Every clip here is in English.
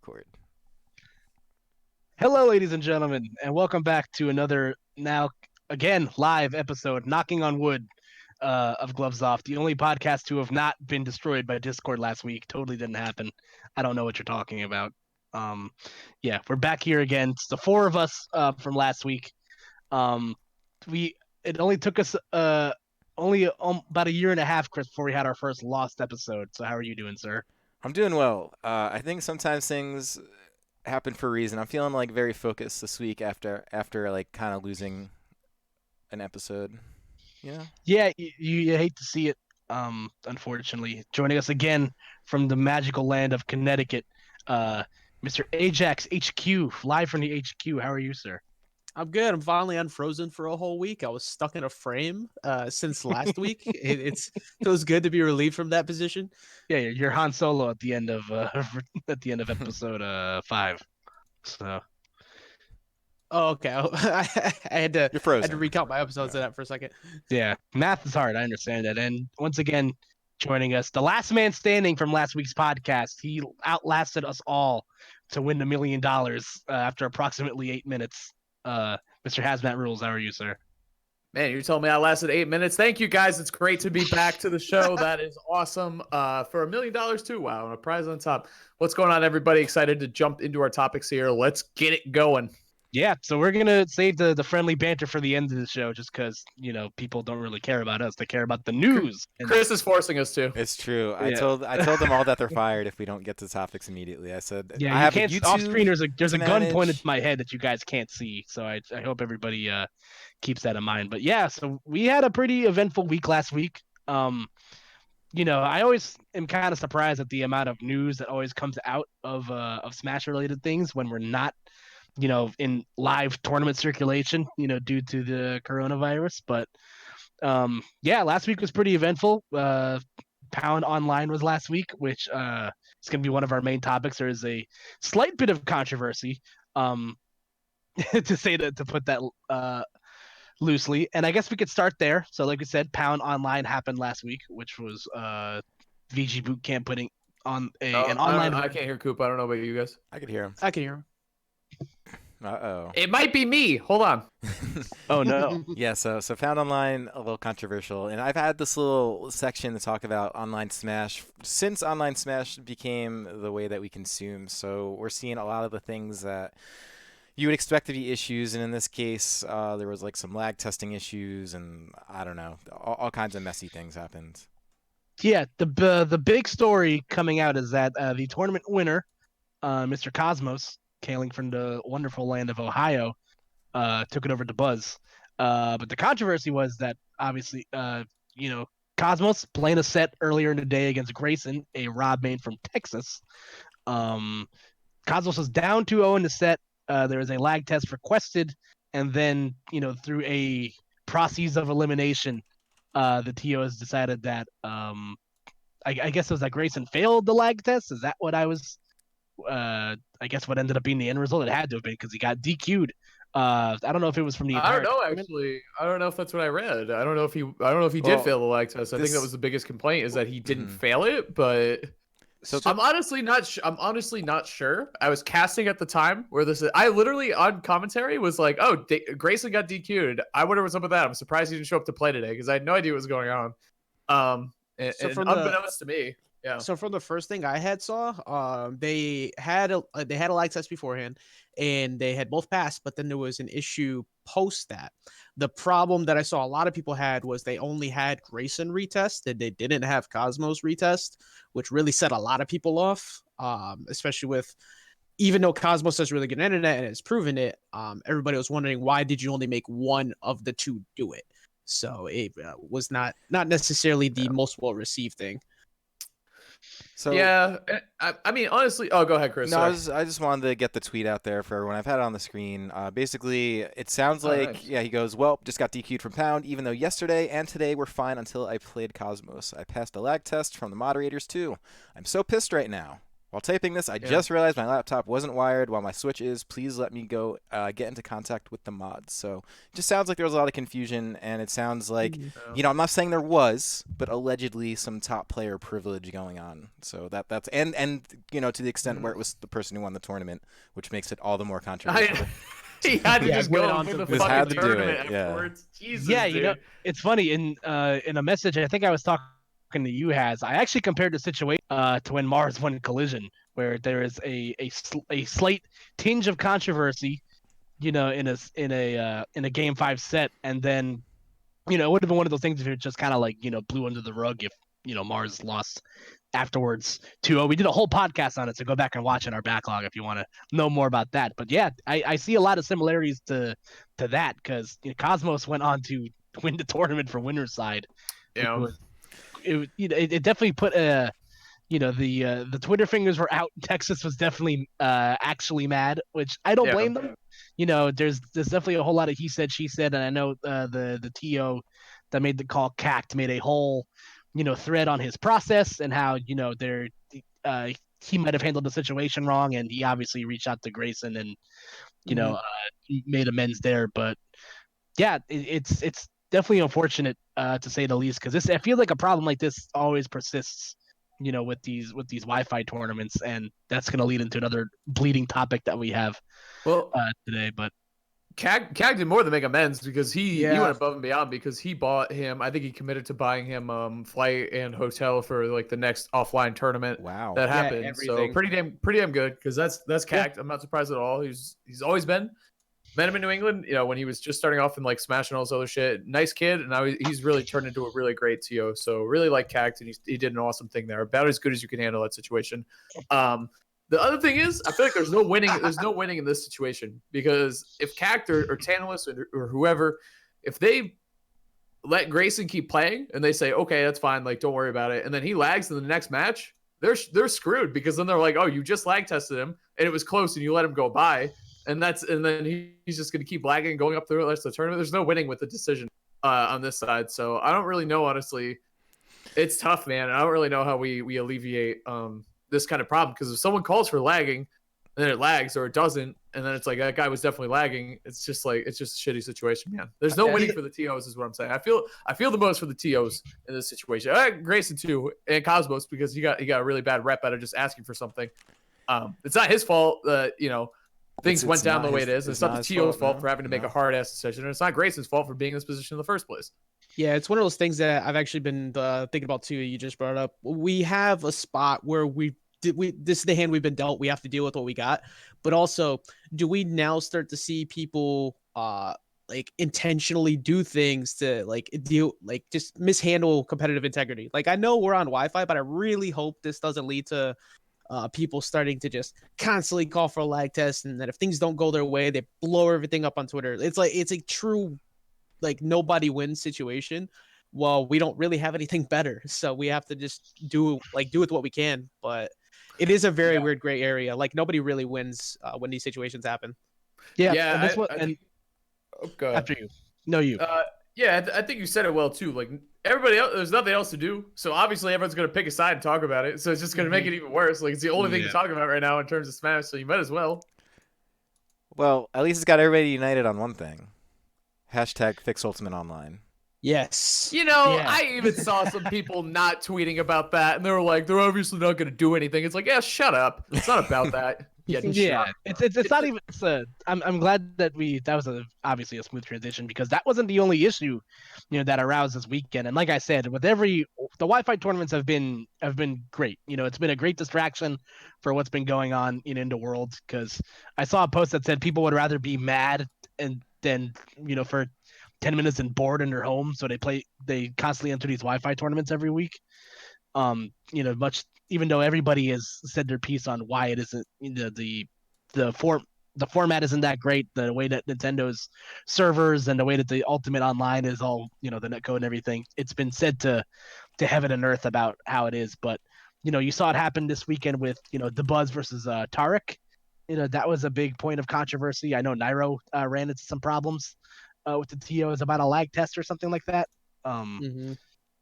record. Hello, ladies and gentlemen, and welcome back to another now again live episode, knocking on wood, of Gloves Off, the only podcast to have not been destroyed by Discord last week. Totally didn't happen. I don't know what you're talking about. Um, yeah, we're back here again. It's the four of us from last week. Um, it only took us only about a year and a half, Chris, before we had our first lost episode. So how are you doing, sir? I'm doing well. I think sometimes things happen for a reason. I'm feeling like very focused this week after like kind of losing an episode. You know? Yeah, you hate to see it. Unfortunately, joining us again from the magical land of Connecticut, uh, Mr. Ajax HQ, live from the HQ. How are you, sir? I'm good. I'm finally unfrozen for a whole week. I was stuck in a frame since last week. It's feels good to be relieved from that position. Yeah, you're Han Solo at the end of at the end of episode 5. So Oh, okay. I had to You're frozen. recount my episodes of that for a second. yeah, math is hard. I understand that. And once again, joining us, the last man standing from last week's podcast. He outlasted us all to win $1 million after approximately 8 minutes. Mr. Hazmat Rules, how are you, sir? Man, you told me I lasted 8 minutes. Thank you, guys. It's great to be back to the show. That is awesome. For $1 million too. Wow, and a prize on top. What's going on, everybody? Excited to jump into our topics here. Let's get it going. Yeah, so we're gonna save the friendly banter for the end of the show, just because people don't really care about us; they care about the news. And Chris is forcing us to. It's true. I Yeah. told them all that they're fired if we don't get to topics immediately. I said yeah, I you have a can't YouTube off screen. There's a to gun manage. pointed to my head that you guys can't see, so I hope everybody keeps that in mind. But yeah, so we had a pretty eventful week last week. I always am kind of surprised at the amount of news that always comes out of Smash related things when we're not in live tournament circulation, due to the coronavirus. But yeah, last week was pretty eventful. Pound Online was last week, which is going to be one of our main topics. There is a slight bit of controversy, to put that loosely, and I guess we could start there. So, like we said, Pound Online happened last week, which was VG Bootcamp putting on an online. I can't hear Coop. I don't know about you guys. I could hear him. I can hear him. Uh-oh. It might be me. Hold on. Oh no! Yeah, so Found Online, a little controversial. And I've had this little section to talk about Online Smash since Online Smash became the way that we consume. So we're seeing a lot of the things that you would expect to be issues. And in this case, there was like some lag testing issues and I don't know, all kinds of messy things happened. Yeah, the big story coming out is that the tournament winner, Mr. Cosmos, hailing from the wonderful land of Ohio, took it over to Buzz. But the controversy was that obviously, Cosmos playing a set earlier in the day against Grayson, a Rob main from Texas. Cosmos was down 2-0 in the set. There was a lag test requested, and then through a process of elimination, the TOs decided that I guess it was that Grayson failed the lag test. Is that what I was? I guess what ended up being the end result. It had to have been because he got DQ'd. I don't know if it was from the. I don't know. tournament. Actually, I don't know if that's what I read. I don't know if he did Well, fail the lag test. I think that this- was the biggest complaint is that he didn't Mhm. fail it. But So I'm honestly not. I'm honestly not sure. I was casting at the time where this is. I literally on commentary was like, "Oh, Grayson got DQ'd. I wonder what's up with that. I'm surprised he didn't show up to play today because I had no idea what was going on." So And from the- unbeknownst to me, yeah. So from the first thing I had saw, they had a lag test beforehand, and they had both passed. But then there was an issue post that. The problem that I saw a lot of people had was they only had Grayson retest, and they didn't have Cosmos retest, which really set a lot of people off. Especially with, even though Cosmos has really good internet and has proven it, everybody was wondering why did you only make one of the two do it. So it was not necessarily the most well received thing. So Yeah, I mean, honestly. Oh, go ahead, Chris. No, sorry. I just wanted to get the tweet out there for everyone. I've had it on the screen. Basically, it sounds Oh, like, nice. yeah, he goes, well, just got DQ'd from Pound, even though yesterday and today were fine until I played Cosmos. I passed a lag test from the moderators, too. I'm so pissed right now. While taping this, I just realized my laptop wasn't wired while my Switch is. Please let me go get into contact with the mods. So it just sounds like there was a lot of confusion, and it sounds like, I'm not saying there was, but allegedly some top player privilege going on. So that's and to the extent where it was the person who won the tournament, which makes it all the more controversial. He had to just go on to the fucking tournament afterwards. Jesus, dude. It's funny in a message I think I was talking to you I actually compared the situation to when Mars won Collision, where there is a slight tinge of controversy, in a game 5 set, and then it would have been one of those things if it just kind of like blew under the rug if Mars lost afterwards 2-0. We did a whole podcast on it, so go back and watch in our backlog if you want to know more about that. But yeah, I see a lot of similarities to that, because Cosmos went on to win the tournament for winner's side. Yeah. It definitely put the Twitter fingers were out. Texas was definitely actually mad, which I don't blame them. There's definitely a whole lot of he said, she said, and I know the TO that made the call, CACT, made a whole thread on his process and how he might have handled the situation wrong, and he obviously reached out to Grayson and made amends there. But yeah, it's definitely unfortunate to say the least, because I feel like a problem like this always persists with these Wi-Fi tournaments, and that's going to lead into another bleeding topic that we have today. But CAG did more than make amends, because he went above and beyond, because he bought him, I think he committed to buying him flight and hotel for like the next offline tournament that happened. So pretty damn good, because that's CAG. I'm not surprised at all. He's always been. Met him in New England, when he was just starting off in like Smash and all this other shit. Nice kid, and now he's really turned into a really great TO. So really like CACT, and he did an awesome thing there, about as good as you can handle that situation. The other thing is, I feel like there's no winning. There's no winning in this situation, because if CACT or Tantalus or whoever, if they let Grayson keep playing and they say, okay, that's fine, like don't worry about it, and then he lags in the next match, they're screwed, because then they're like, oh, you just lag tested him and it was close and you let him go by. And then he's just going to keep lagging and going up through the rest of the tournament. There's no winning with the decision on this side. So I don't really know, honestly. It's tough, man. I don't really know how we alleviate this kind of problem, because if someone calls for lagging and then it lags, or it doesn't, and then it's like that guy was definitely lagging, it's just a shitty situation, man. There's no winning for the TOs is what I'm saying. I feel the most for the TOs in this situation. Grayson too, and Cosmos, because he got a really bad rep out of just asking for something. It's not his fault that, things went down the way it is. It's not the TO's fault for having to make a hard-ass decision, and it's not Grayson's fault for being in this position in the first place. Yeah, it's one of those things that I've actually been thinking about too. You just brought it up. We have a spot where this is the hand we've been dealt. We have to deal with what we got. But also, do we now start to see people like intentionally do things to just mishandle competitive integrity? Like, I know we're on Wi-Fi, but I really hope this doesn't lead to people starting to just constantly call for a lag test, and that if things don't go their way, they blow everything up on Twitter. It's a true nobody wins situation. Well, we don't really have anything better, so we have to just do with what we can. But it is a very weird gray area. Like, nobody really wins when these situations happen. Go ahead. After you. No, you. I think you said it well too. Like, everybody else, there's nothing else to do, so obviously everyone's gonna pick a side and talk about it. So it's just gonna make it even worse. Like, it's the only thing to talk about right now in terms of Smash. So you might as well. Well, at least it's got everybody united on one thing. Hashtag fix Ultimate Online. Yes. I even saw some people not tweeting about that, and they were like, they're obviously not gonna do anything. It's like, yeah, shut up. It's not about that. It's not even. I'm glad that that was obviously a smooth transition, because that wasn't the only issue, that aroused this weekend. And like I said, with the Wi-Fi tournaments have been great. It's been a great distraction for what's been going on in Worlds, because I saw a post that said people would rather be mad than for 10 minutes and bored in their home, so they constantly enter these Wi-Fi tournaments every week. Even though everybody has said their piece on why it isn't, the format isn't that great, the way that Nintendo's servers and the way that the Ultimate Online is all, the netcode and everything, it's been said to heaven and earth about how it is. But you saw it happen this weekend with the Buzz versus Tarek. That was a big point of controversy. I know Nairo ran into some problems with the TOs about a lag test or something like that.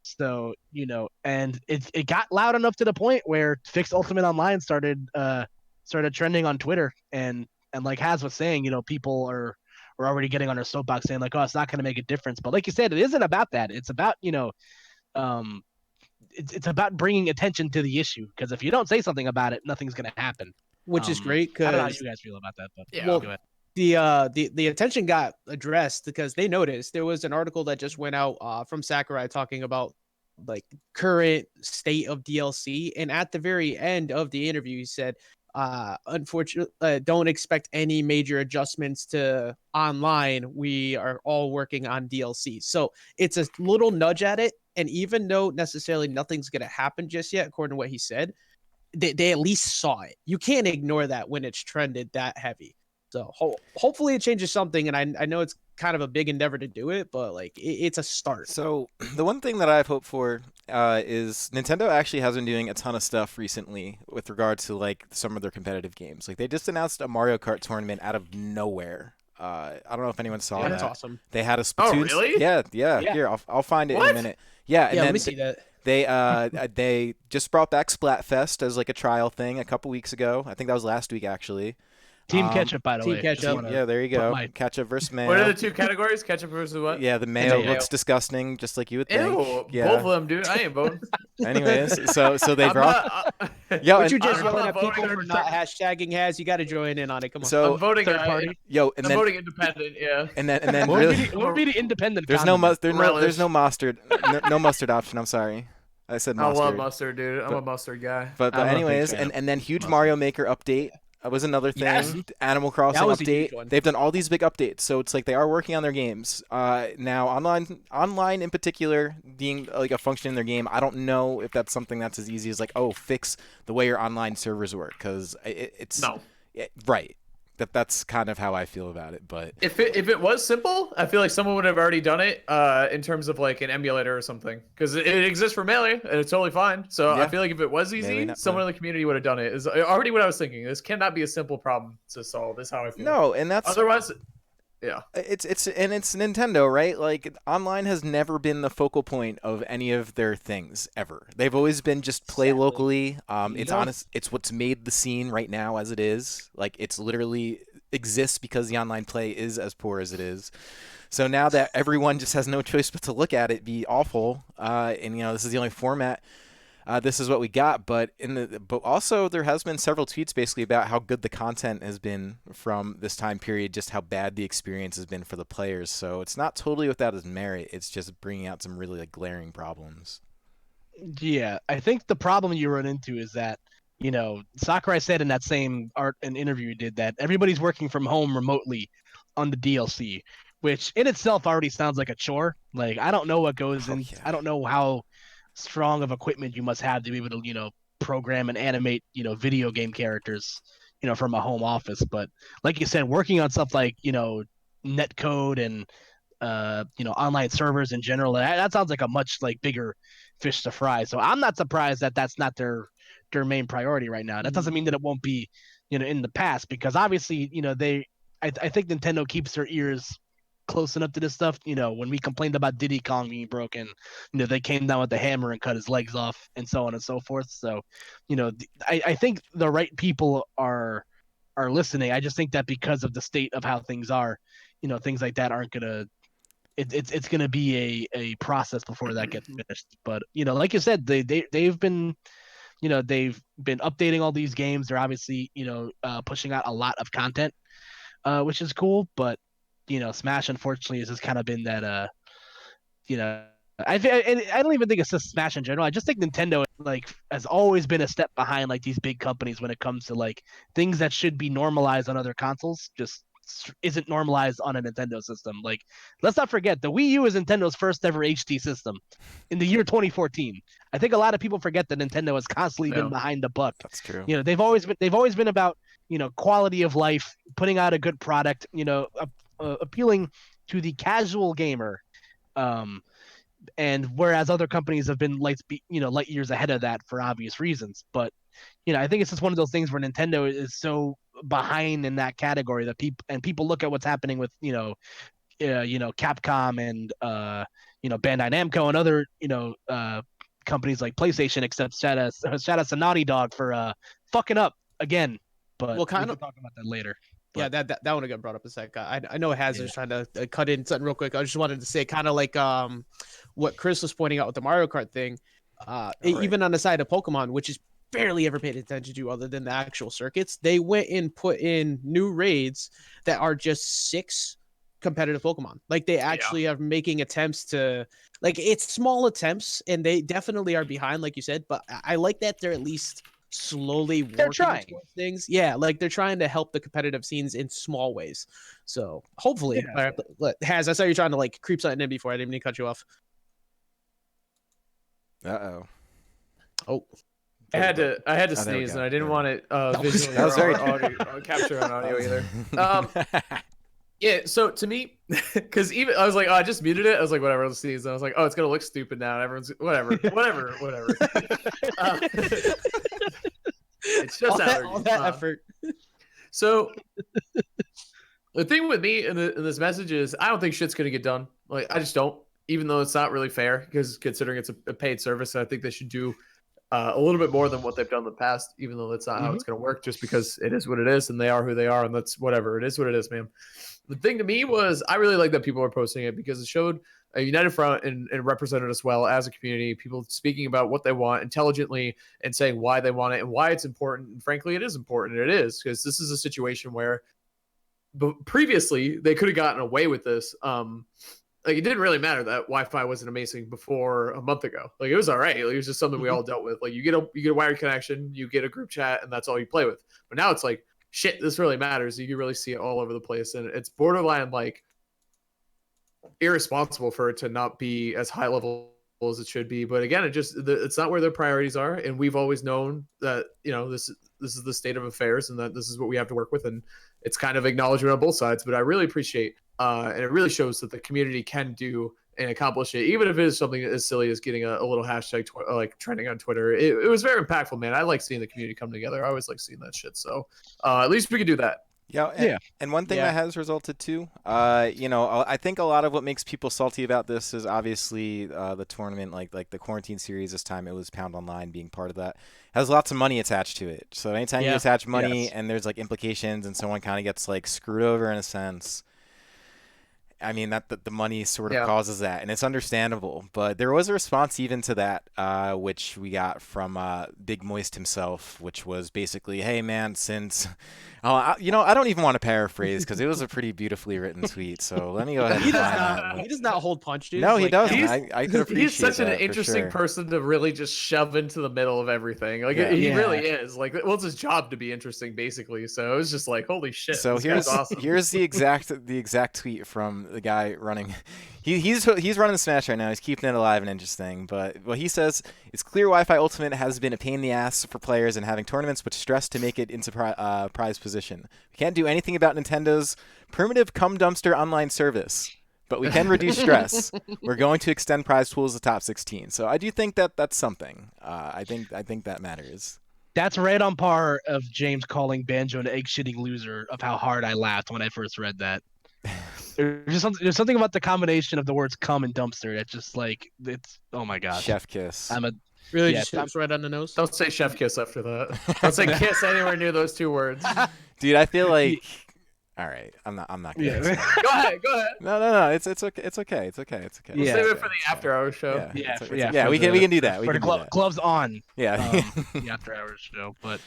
So, and it got loud enough to the point where Fix Ultimate Online started trending on Twitter, and like Haz was saying, people are already getting on their soapbox saying like, oh, it's not going to make a difference. But like you said, it isn't about that. It's about um, it's about bringing attention to the issue, because if you don't say something about it, nothing's going to happen. Which is great I don't know how because you guys feel about that, but Yeah. Well, go ahead. the attention got addressed because they noticed there was an article that just went out from Sakurai talking about like current state of DLC, and at the very end of the interview he said unfortunately don't expect any major adjustments to online. We are all working on DLC, so it's a little nudge at it. And even though necessarily nothing's going to happen just yet according to what he said, they at least saw it. You can't ignore that when it's trended that heavy. So hopefully it changes something. And I know it's kind of a big endeavor to do it, but like it's a start. So the one thing that I've hoped for is Nintendo actually has been doing a ton of stuff recently with regard to like some of their competitive games. Like they just announced a Mario Kart tournament out of nowhere. I don't know if anyone saw Yeah, that. that's awesome. They had a Oh, Splatoon. really? Yeah. Yeah. Here, I'll find it in What? a minute. Yeah, and Yeah, let then me see that. they just brought back Splatfest as like a trial thing a couple weeks ago. I think that was last week actually. Team Ketchup, by the Team way. Ketchup. Just wanna Yeah, there you put go. my- Ketchup versus mayo. What are the two categories? Ketchup versus what? Yeah, the mayo mayo. looks disgusting, just like you would think. Ew, Yeah. both of them, dude. I ain't voting. Anyways, so they I'm brought. not, Yo, But and, you just I'm yelling not at people voting for for not third- hashtagging has. You got to join in on it. Come on. so I'm voting Third party. yo, I'm voting independent. Yeah. and then What really, would be the independent? there's no condiment? there's no Relish. mustard, no mustard option. I'm sorry, I said I mustard. love mustard, dude. I'm a mustard guy. But I'm a big anyways, fan of and then huge mustard. Mario Maker update was another thing. Yes. Animal Crossing That was a update. huge one. They've done all these big updates, so it's like they are working on their games. Now online in particular being like a function in their game. I don't know if that's something that's as easy as like, oh, fix the way your online servers work, because it's No. right. That's kind of how I feel about it. But If it was simple, I feel like someone would have already done it in terms of like an emulator or something, because it exists for Melee and it's totally fine. So Yeah. I feel like if it was easy, Melee, not someone in the community would have done it. Is already what I was thinking. This cannot be a simple problem to solve. Is how I feel. no, and that's Otherwise, yeah. it's Nintendo, right? Like online has never been the focal point of any of their things ever. They've always been just play Sadly. locally. It's Yeah. honest. It's what's made the scene right now as it is. Like it's literally exists because the online play is as poor as it is. So now that everyone just has no choice but to look at it be awful, and this is the only format. This is what we got, but also there has been several tweets basically about how good the content has been from this time period, just how bad the experience has been for the players. So it's not totally without its merit. It's just bringing out some really like glaring problems. Yeah, I think the problem you run into is that, Sakurai said in that same interview he did that everybody's working from home remotely on the DLC, which in itself already sounds like a chore. Like I don't know what goes in. yeah. I don't know how strong of equipment you must have to be able to, program and animate, video game characters, from a home office. But like you said, working on stuff like, netcode and online servers in general, that sounds like a much like bigger fish to fry. So I'm not surprised that that's not their main priority right now. That doesn't mean that it won't be, in the past, because obviously, I think Nintendo keeps their ears close enough to this stuff. When we complained about Diddy Kong being broken, they came down with the hammer and cut his legs off and so on and so forth. So, I think the right people are listening. I just think that because of the state of how things are, things like that aren't gonna. It's gonna be a process before that gets finished. But like you said, they've been. They've been updating all these games. They're obviously, pushing out a lot of content, which is cool. But, Smash, unfortunately, has just kind of been that, I don't even think it's just Smash in general. I just think Nintendo has always been a step behind like these big companies when it comes to like things that should be normalized on other consoles. Just isn't normalized on a Nintendo system. Like, let's not forget the Wii U is Nintendo's first ever HD system in the year 2014. I think a lot of people forget that Nintendo has constantly been behind the buck. That's true. They've always been about quality of life, putting out a good product, appealing to the casual gamer. And whereas other companies have been light years ahead of that for obvious reasons. But I think it's just one of those things where Nintendo is so behind in that category that people look at what's happening with Capcom and Bandai Namco and other companies like PlayStation, except shout out to Naughty Dog for fucking up again. But we can talk about that later. Yeah, that one got brought up a sec. I know Hazard's trying to cut in something real quick. I just wanted to say kind of like what Chris was pointing out with the Mario Kart thing. Even on the side of Pokemon, which is barely ever paid attention to other than the actual circuits, they went and put in new raids that are just 6 competitive Pokemon. Like they actually are making attempts to, like, it's small attempts and they definitely are behind, like you said, but I like that they're at least slowly working towards things. Yeah, like they're trying to help the competitive scenes in small ways. So hopefully, Haz, I saw you trying to like creep something in before. I didn't mean to cut you off. Oh. I had to sneeze, and I didn't want it visually or capture on audio either. Yeah, so to me, because even I was like, oh, I just muted it. I was like, whatever, let's sneeze. And I was like, oh, it's gonna look stupid now. And everyone's whatever. It's just all that effort. So the thing with me in this message is I don't think shit's gonna get done. Like I just don't, even though it's not really fair because considering it's a paid service, I think they should do a little bit more than what they've done in the past, even though that's not how it's gonna work. Just because it is what it is, and they are who they are, and that's whatever. It is what it is, man. The thing to me was I really like that people are posting it because it showed a united front and represented us well as a community, people speaking about what they want intelligently and saying why they want it and why it's important. And frankly, it is important. It is because this is a situation where previously they could have gotten away with this. Like it didn't really matter that Wi-Fi wasn't amazing before a month ago. Like it was all right. It was just something we all dealt with. Like you get a wired connection, you get a group chat, and that's all you play with. But now it's like, shit, this really matters. You can really see it all over the place, and it's borderline like irresponsible for it to not be as high level as it should be. But again, it's not where their priorities are, and we've always known that this is the state of affairs, and that this is what we have to work with, and it's kind of acknowledgement on both sides. But I really appreciate, and it really shows that the community can do and accomplish it, even if it is something as silly as getting a little hashtag like trending on Twitter. It was very impactful, man. I like seeing the community come together. I always like seeing that shit. So at least we can do that. And one thing that has resulted too, I think a lot of what makes people salty about this is obviously the tournament, like the quarantine series this time. It was Pound Online being part of that. Has lots of money attached to it. So anytime you attach money and there's like implications and someone kind of gets like screwed over in a sense, I mean, that the money sort of causes that, and it's understandable. But there was a response even to that, which we got from Big Moist himself, which was basically, hey, man, since... I don't even want to paraphrase because it was a pretty beautifully written tweet. So let me go ahead and find that. He does not hold punch, dude. No, he doesn't. I could appreciate He's such an that, interesting person to really just shove into the middle of everything. Like he really is. Like, well, it's his job to be interesting, basically. So it was just like, holy shit. So here's the exact tweet from the guy running. He's running Smash right now. He's keeping it alive and interesting. But he says, it's clear Wi-Fi Ultimate has been a pain in the ass for players and having tournaments with stress to make it into prize position. We can't do anything about Nintendo's primitive cum dumpster online service, but we can reduce stress. We're going to extend prize pools to top 16. So I do think that's something. I think that matters. That's right on par of James calling Banjo an egg-shitting loser of how hard I laughed when I first read that. There's something about the combination of the words cum and dumpster that's just like, it's, oh my gosh. Chef kiss. Just taps right on the nose. Don't say chef kiss after that. Don't say kiss anywhere near those two words. Dude, I feel like... All right, I'm not gonna. Go ahead. No. It's okay. It's okay. We'll save it for the after hours show. We can do that. We can do that. Gloves on. Yeah. The after hours show, but.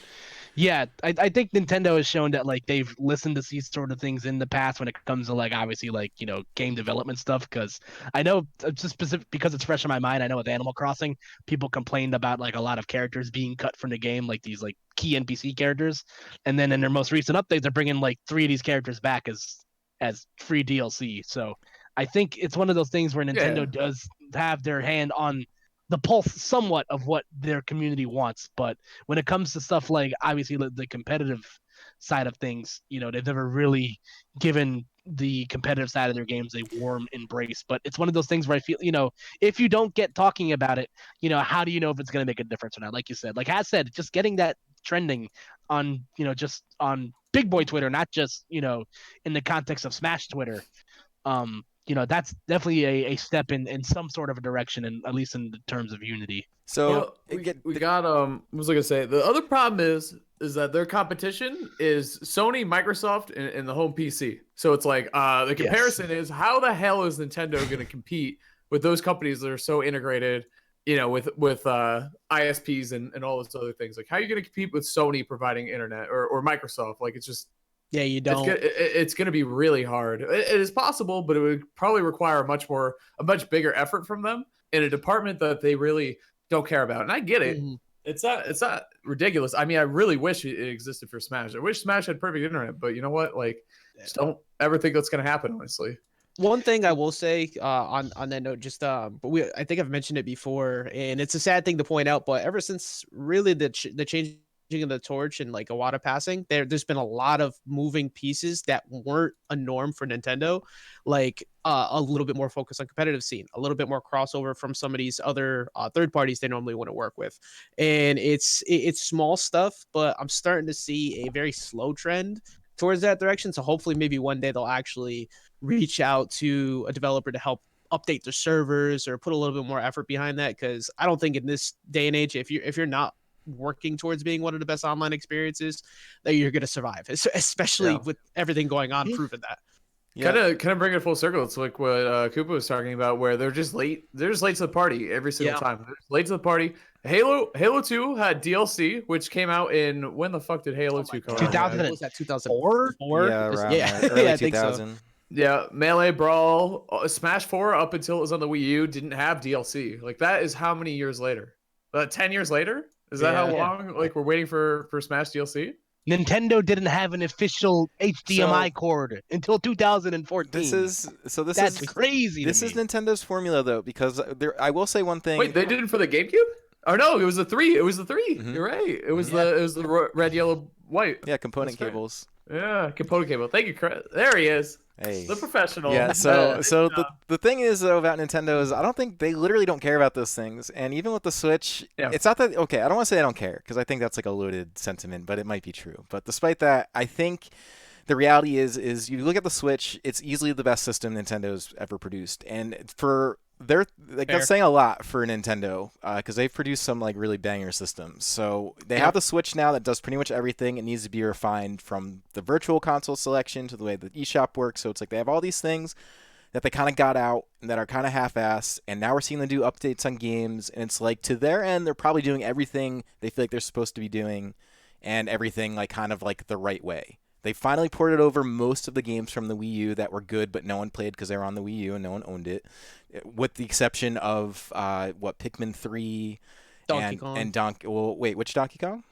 Yeah, I think Nintendo has shown that like they've listened to these sort of things in the past when it comes to like obviously like game development stuff, because I know just specific because it's fresh in my mind. I know with Animal Crossing, people complained about like a lot of characters being cut from the game, like these like key NPC characters, and then in their most recent updates, they're bringing like 3 of these characters back as free DLC. So I think it's one of those things where Nintendo does have their hand on the pulse somewhat of what their community wants. But when it comes to stuff like obviously the competitive side of things, they've never really given the competitive side of their games a warm embrace. But it's one of those things where I feel, if you don't get talking about it, how do you know if it's going to make a difference or not? Like you said, like Has said, just getting that trending on, just on big boy Twitter, not just, in the context of Smash Twitter, that's definitely a step in some sort of a direction, and at least in terms of unity. So we got what was I gonna say? The other problem is that their competition is Sony, Microsoft, and the home PC. So it's like the comparison is how the hell is Nintendo gonna compete with those companies that are so integrated, with ISPs and all those other things? Like, how are you gonna compete with Sony providing internet or Microsoft? Like, it's just you don't. It's gonna be really hard. It is possible, but it would probably require a much bigger effort from them in a department that they really don't care about. And I get it. Mhm. It's not ridiculous. I mean, I really wish it existed for Smash. I wish Smash had perfect internet, but you know what? Like, just don't ever think that's gonna happen, honestly. One thing I will say on that note, just I think I've mentioned it before, and it's a sad thing to point out, but ever since really the changing of the torch and like Iwata passing, there's been a lot of moving pieces that weren't a norm for Nintendo, like a little bit more focus on competitive scene, a little bit more crossover from some of these other third parties they normally want to work with, and it's small stuff, but I'm starting to see a very slow trend towards that direction. So hopefully maybe one day they'll actually reach out to a developer to help update their servers or put a little bit more effort behind that, because I don't think in this day and age, if you're not working towards being one of the best online experiences, that you're going to survive, especially with everything going on, proving that. Kind of bring it full circle. It's like what Koopa was talking about, where they're just late to the party every single time. They're late to the party. Halo 2 had DLC, which came out in, when the fuck did Halo 2 come out? 2000. Was that 2004? Yeah, around early I think 2000. so. Yeah, Melee Brawl, Smash 4 up until it was on the Wii U didn't have DLC. Like, that is how many years later? 10 years later? Is that how long? Like, we're waiting for Smash DLC? Nintendo didn't have an official HDMI cord until 2014. That's crazy. This is Nintendo's formula, though, because I will say one thing. Wait, they did it for the GameCube? Oh no, it was the 3. It was the 3. Mm-hmm. You're right. It was the red, yellow, white. Yeah, component cables. Yeah, component cable. Thank you, Chris. There he is. Hey. The professional. Yeah, so the thing is, though, about Nintendo is I don't think they literally don't care about those things. And even with the Switch, it's not that, okay, I don't want to say I don't care, because I think that's like a loaded sentiment, but it might be true. But despite that, I think the reality is you look at the Switch, it's easily the best system Nintendo's ever produced. And that's saying a lot for Nintendo, because they've produced some like really banger systems. So they have the Switch now that does pretty much everything. It needs to be refined, from the virtual console selection to the way the eShop works. So it's like they have all these things that they kind of got out and that are kind of half-assed, and now we're seeing them do updates on games, and it's like, to their end, they're probably doing everything they feel like they're supposed to be doing, and everything like kind of like the right way. They finally ported over most of the games from the Wii U that were good, but no one played because they were on the Wii U and no one owned it, with the exception of Pikmin 3 Donkey Kong. And Donkey. Well, wait, which Donkey Kong?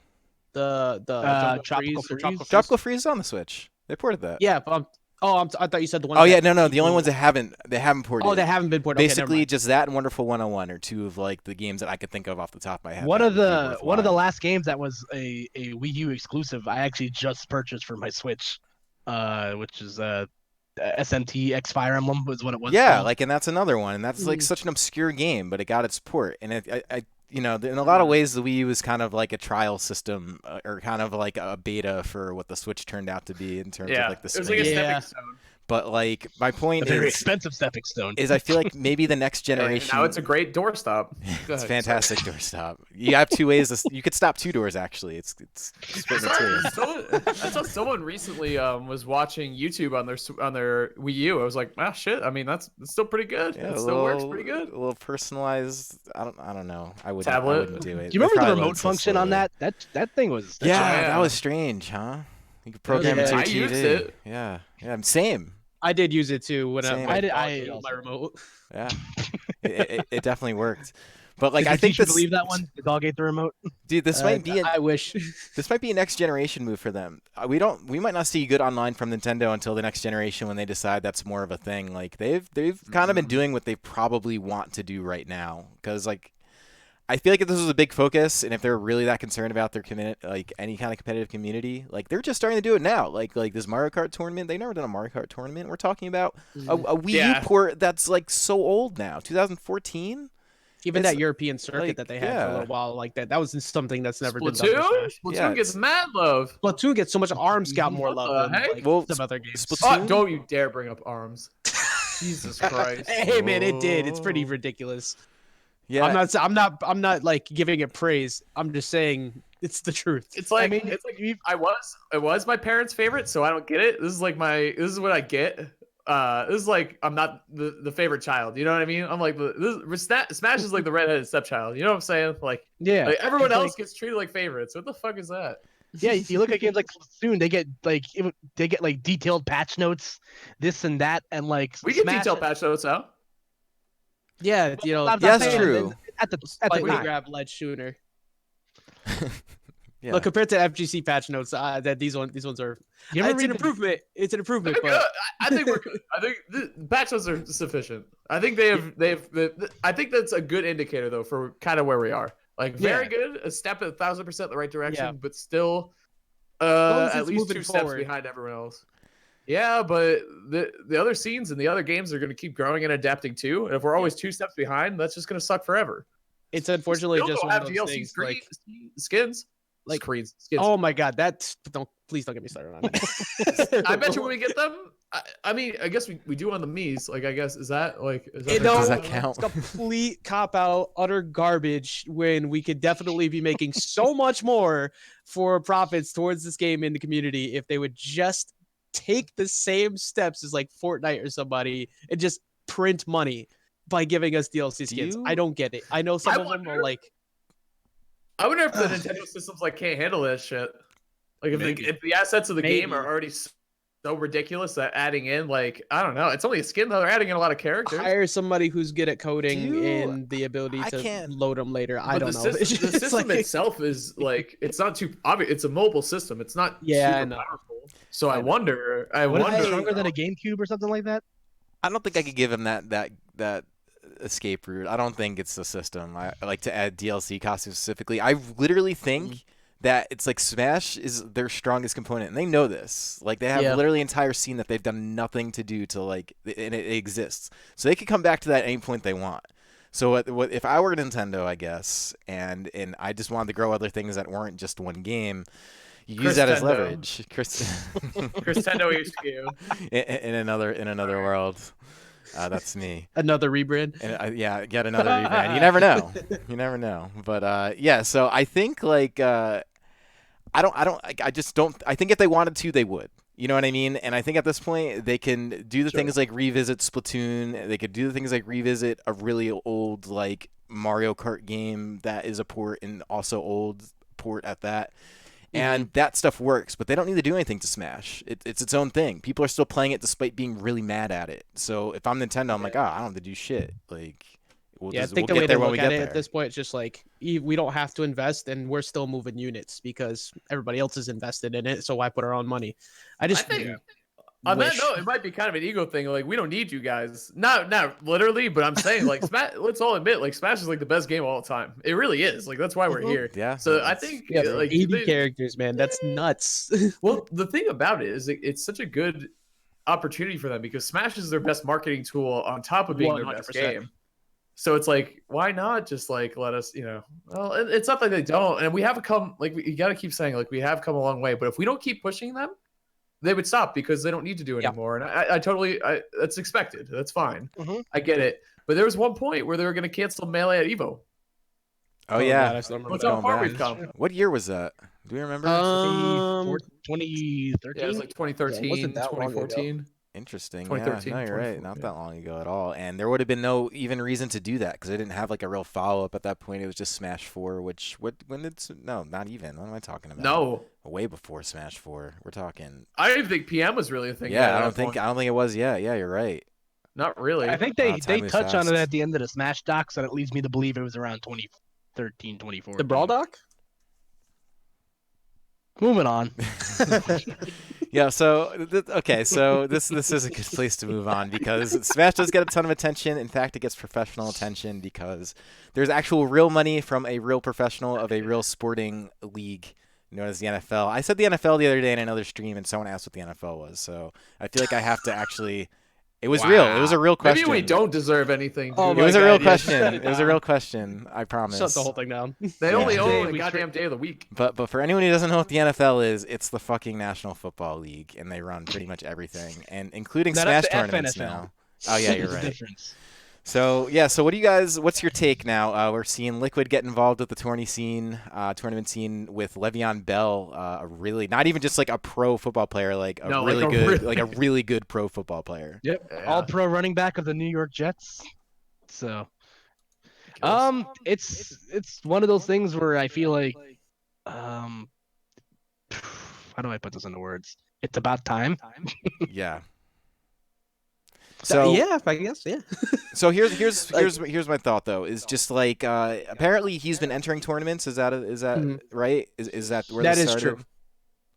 The Tropical Freeze is on the Switch. They ported that. Yeah, but I thought you said the one. Oh yeah, no. The only ones that haven't ported. Oh, they haven't been ported. Basically, just that and Wonderful 101 are two of like the games that I could think of off the top of my head. One of the last games that was a Wii U exclusive, I actually just purchased for my Switch, which is SMT X Fire Emblem was what it was. Yeah, called. like, and that's another one, and that's like such an obscure game, but it got its port, and I in a lot of ways, the Wii U is kind of like a trial system, or kind of like a beta for what the Switch turned out to be in terms of like the. It was like a stepping stone. But like, my point is, very expensive stepping stone. Is I feel like maybe the next generation. Now it's a great doorstop. It's a fantastic doorstop. You have two ways. You could stop two doors actually. It's split in two. I saw someone recently was watching YouTube on their Wii U. I was like, ah, shit. I mean, that's still pretty good. Yeah, it still works pretty good. A little personalized. I don't know. I wouldn't do it. Do you remember the remote function on that? That thing was. That was strange, huh? You could program it to your TV. I used it. Yeah, same. I did use it too when I my remote. Yeah, it definitely worked. But like, I think you believe that one. The dog ate the remote. Dude, this might be. I wish this might be a next generation move for them. We might not see good online from Nintendo until the next generation, when they decide that's more of a thing. Like they've kind of been doing what they probably want to do right now, because like, I feel like if this was a big focus, and if they're really that concerned about their like any kind of competitive community, like they're just starting to do it now. Like this Mario Kart tournament, they've never done a Mario Kart tournament. We're talking about a Wii U port that's like so old now, 2014. Even that European circuit that they had for a little while, like that was something that's never been done. Splatoon gets mad love. Splatoon gets so much ARMS got more love than like some other games. Splatoon? Don't you dare bring up ARMS. Jesus Christ. Hey man, it did. It's pretty ridiculous. Yeah, I'm not like giving it praise. I'm just saying it's the truth. It's like, I mean, it was my parents' favorite, so I don't get it. This is what I get. This is like, I'm not the favorite child. You know what I mean? I'm like, Smash is like the redheaded stepchild. You know what I'm saying? Like everyone else gets treated like favorites. What the fuck is that? Yeah, you look at games like Splatoon, they get like detailed patch notes, this and that, and like We get Smash, detailed patch notes out. Yeah, you know, I'm not that's saying true. At the slightly time. grab ledge shooter. yeah. Look, compared to FGC patch notes, that these ones are. You ever It's read an improvement. It's an improvement, I but think we're good. I think the patch notes are sufficient. I think I think that's a good indicator though for kind of where we are. Like very good, a step 1,000% the right direction, but still long as at it's least moving 2 steps forward. behind everyone else. Yeah, but the other scenes and the other games are going to keep growing and adapting too. And if we're always 2 steps behind, that's just going to suck forever. it's unfortunately Still just don't one have of those DLC things. skins, like skins. Oh my god, please don't get me started on that. I bet you when we get them, I mean, I guess we do on the Mii's. Like, I guess is that Does that count? It's complete cop out, utter garbage. When we could definitely be making so much more for profits towards this game in the community if they would just take the same steps as like Fortnite or somebody and just print money by giving us DLC skins. I don't get it. I know some of them are like. I wonder if the Nintendo systems like can't handle that shit. Like if the assets of the game are already so ridiculous that adding in like I don't know, it's only a skin though. They're adding in a lot of characters. Hire somebody who's good at coding and the ability to load them later. I don't know. The system itself is like it's not too obvious. It's a mobile system. It's not super powerful. So I wonder. What is it, stronger than a GameCube or something like that? I don't think I could give him that escape route. I don't think it's the system. I like to add DLC costumes specifically. I literally think that it's like Smash is their strongest component, and they know this. Like they have literally an entire scene that they've done nothing to do to like, and it exists. So they could come back to that at any point they want. So what if I were Nintendo, I guess, and I just wanted to grow other things that weren't just one game. You use that as leverage. Nintendo HQ. In another world. That's me. Another rebrand. And get another rebrand. You never know. You never know. But yeah, so I think like I just don't. I think if they wanted to, they would. You know what I mean? And I think at this point they can do the things like revisit Splatoon. They could do the things like revisit a really old like Mario Kart game that is a port and also old port at that. And that stuff works, but they don't need to do anything to Smash. It's its own thing. People are still playing it despite being really mad at it. So if I'm Nintendo, I'm like, I don't have to do shit. Like, I think the way they look at it at this point, it's just like we don't have to invest, and we're still moving units because everybody else is invested in it. So why put our own money? I think on that note, it might be kind of an ego thing. Like, we don't need you guys. Not literally, but I'm saying, like, Smash, let's all admit, like, Smash is like the best game of all time. It really is. Like, that's why we're here. Yeah. So I think like 80 characters, man. That's nuts. Well, the thing about it is it's such a good opportunity for them because Smash is their best marketing tool on top of being 100%. Their best game. So it's like, why not just like let us, well, it's not like they don't. And we have come, like, you got to keep saying, like, we have come a long way. But if we don't keep pushing them, they would stop because they don't need to do it anymore. And I totally, that's expected. That's fine. I get it. But there was one point where they were going to cancel Melee at EVO. Oh yeah. That's how far we've come. What year was that? Do we remember? 2013. Yeah, it was like 2013, 2014. Interesting. Yeah, no, you're right. Not that long ago at all. And there would have been no even reason to do that because they didn't have like a real follow up at that point. It was just Smash 4, not even. What am I talking about? No, way before Smash 4. We're talking. I don't even think PM was really a thing. Yeah, I don't think it was. Yeah, you're right. Not really. I think they touch on it at the end of the Smash docs, and it leads me to believe it was around 2013, 2014. The Brawl doc? Moving on. Yeah, so this is a good place to move on because Smash does get a ton of attention. In fact, it gets professional attention because there's actual real money from a real professional of a real sporting league known as the NFL. I said the NFL the other day in another stream, and someone asked what the NFL was, so I feel like I have to actually. It was real. It was a real question. Maybe we don't deserve anything. Oh, it was a real question. It was a real question. I promise. Shut the whole thing down. They only own a goddamn day of the week. But for anyone who doesn't know what the NFL is, it's the fucking National Football League, and they run pretty much everything, and including Smash tournaments now. Oh yeah, you're There's a right. difference. So yeah, so what do you guys? What's your take now? We're seeing Liquid get involved with the tournament scene with Le'Veon Bell, a really not even just like a pro football player, like a No, like really a good, really- like a really good pro football player. Yep. Yeah. All pro running back of the New York Jets. So it's one of those things where I feel like um how do I put this into words? It's about time. Yeah. So yeah, I guess, yeah. so here's Like- here's my thought though. Is just like apparently he's been entering tournaments. Is that Mhm. right? Is that where That this is started?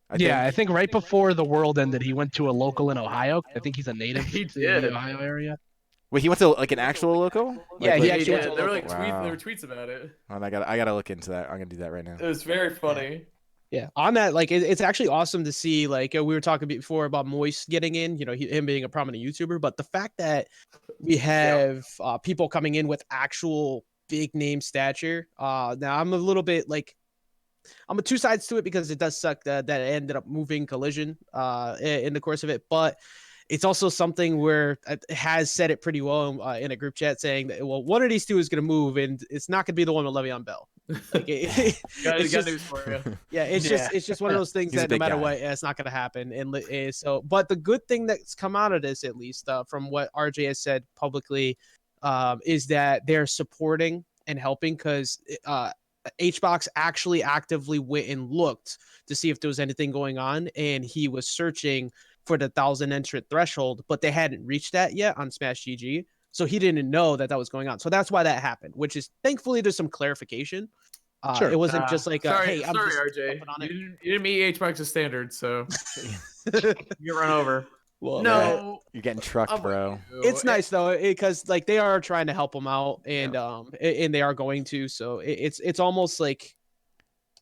true. I think right before the world ended, he went to a local in Ohio. I think he's a native He to did. the Ohio area. Wait, he went to like an actual loco? Yeah, Like, he Yeah, actually went did. to a There were local. like Wow. there were tweets about it. I gotta look into that. I'm gonna do that right now. It was very funny. Yeah, on that, like it's actually awesome to see. Like we were talking before about Moist getting in, him being a prominent YouTuber, but the fact that we have people coming in with actual big name stature. Now I'm a little bit like I'm a two sides to it because it does suck that it ended up moving Collision in the course of it, but it's also something where it has said it pretty well in a group chat saying that one of these two is going to move and it's not going to be the one with Le'Veon Bell. Like Got it's just, news for you. yeah, it's just one of those things He's a that no big matter guy. what, it's not going to happen. And so, but the good thing that's come out of this, at least from what RJ has said publicly, is that they're supporting and helping because HBox actually actively went and looked to see if there was anything going on, and he was searching for the 1,000 entrant threshold, but they hadn't reached that yet on Smash GG. So he didn't know that was going on. So that's why that happened, which is thankfully there's some clarification. Sure. It wasn't just like, sorry, hey, I'm sorry, just RJ. jumping on You it. didn't meet HBox's standards, so you get run over. Well, No, You're getting trucked, I'm bro. with you. it's nice though because like they are trying to help him out, and they are going to. So it's almost like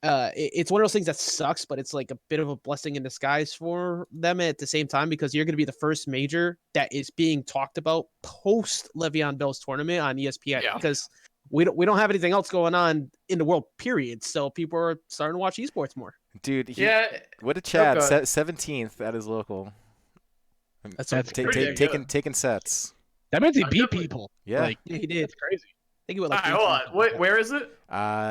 it's one of those things that sucks, but it's like a bit of a blessing in disguise for them at the same time because you're going to be the first major that is being talked about post Le'Veon Bell's tournament on ESPN Yeah. because we don't have anything else going on in the world, period. So people are starting to watch esports more. Dude, Yeah, what a Chad, God. 17th at his local. That's pretty Taking sets. That means he I'm beat definitely- people. Yeah. Like, yeah, he did. that's crazy. I think he went All like right, hold on. 18. Wait, where is it?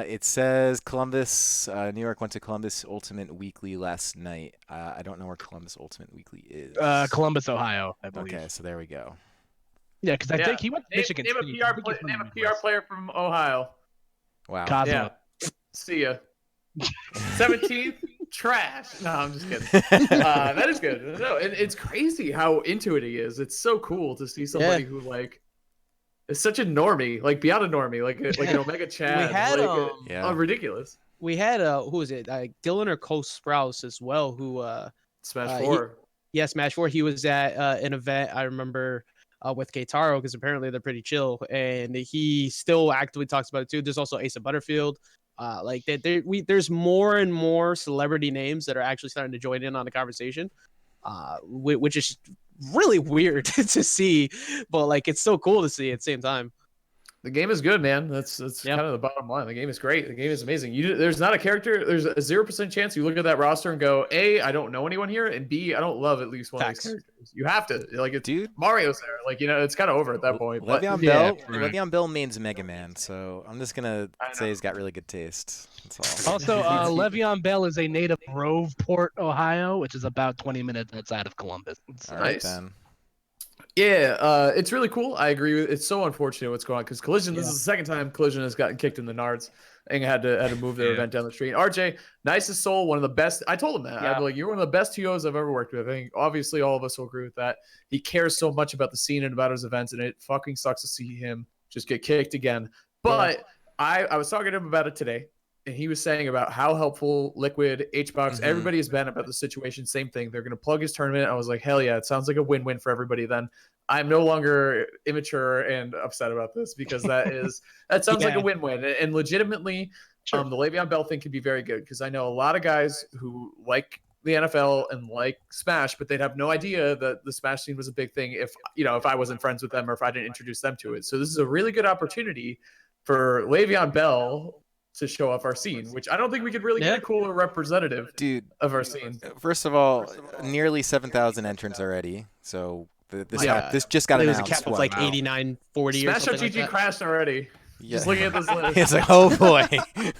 It says Columbus, New York went to Columbus Ultimate Weekly last night. I don't know where Columbus Ultimate Weekly is. Columbus, Ohio, I believe. Okay, so there we go. Yeah, because I think he went to Name, Michigan name a State. PR I think he's from name the a PR Midwest. player from Ohio. Wow. Cosmo. Yeah. See ya. 17th, trash. No, I'm just kidding. That is good. No, it's crazy how into it he is. It's so cool to see somebody who like is such a normie, like beyond a normie, like an Omega Chad. We had like, Yeah. ridiculous. we had who was it? Dylan or Coast Sprouse as well, who Smash he- 4. yeah, Smash 4. He was at an event I remember with Keitaro because apparently they're pretty chill, and he still actively talks about it too. There's also Asa Butterfield. Like there's more and more celebrity names that are actually starting to join in on the conversation, which is really weird to see, but like it's so cool to see at the same time. The game is good, man. That's Yeah. kind of the bottom line. The game is great. The game is amazing. There's not a character. There's a 0% chance you look at that roster and go, A, I don't know anyone here, and B, I don't love at least one Facts. of these characters. You have to like it's Dude, Mario's there. Like it's kind of over at that point. But Le'Veon Yeah, Bell, right. Le'Veon Bell mains Mega Man, so I'm just gonna I say know. he's got really good taste. That's all. Also, Le'Veon Bell is a native of Groveport, Ohio, which is about 20 minutes outside of Columbus. So, All right Nice. then. yeah, it's really cool. I agree with it's so unfortunate what's going on because Collision. This Yeah. is the second time Collision has gotten kicked in the nards and had to move their Yeah. event down the street. RJ, nicest soul, one of the best. I told him that. Yeah. I'm like, you're one of the best TOs I've ever worked with. I think obviously all of us will agree with that. He cares so much about the scene and about his events, and it fucking sucks to see him just get kicked again. But I was talking to him about it today, and he was saying about how helpful Liquid, HBox, Mhm. everybody has been about the situation. Same thing. They're going to plug his tournament. I was like, hell yeah, it sounds like a win-win for everybody then. I'm no longer immature and upset about this because that sounds like Yeah. a win-win. And legitimately, Sure. the Le'Veon Bell thing could be very good because I know a lot of guys who like the NFL and like Smash, but they'd have no idea that the Smash scene was a big thing if I wasn't friends with them or if I didn't introduce them to it. So this is a really good opportunity for Le'Veon Bell to show off our scene, which I don't think we could really get a cooler representative Dude, of our scene. first of all, nearly 7,000 entrants already, so This just got It was a announced. cap of like 89-40 or Smash something like GG that. crashed already. Yeah. Just looking at this list. It's like, oh boy. I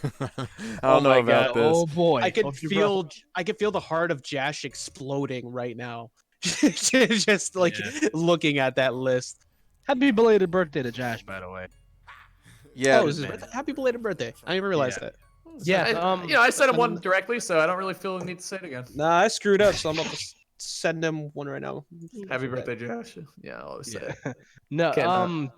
don't know my about God. this. Oh boy. I could Hope you're rough. feel the heart of Jash exploding right now. Just like looking at that list. Happy belated birthday to Josh, by the way. Yeah. Oh, it was his birthday. Happy belated birthday. I didn't even realize that. Yeah. I sent him one directly, so I don't really feel the need to say it again. Nah, I screwed up, so I'm about to send him one right now. Happy birthday, Josh. Yeah, I'll always say it. No, Can't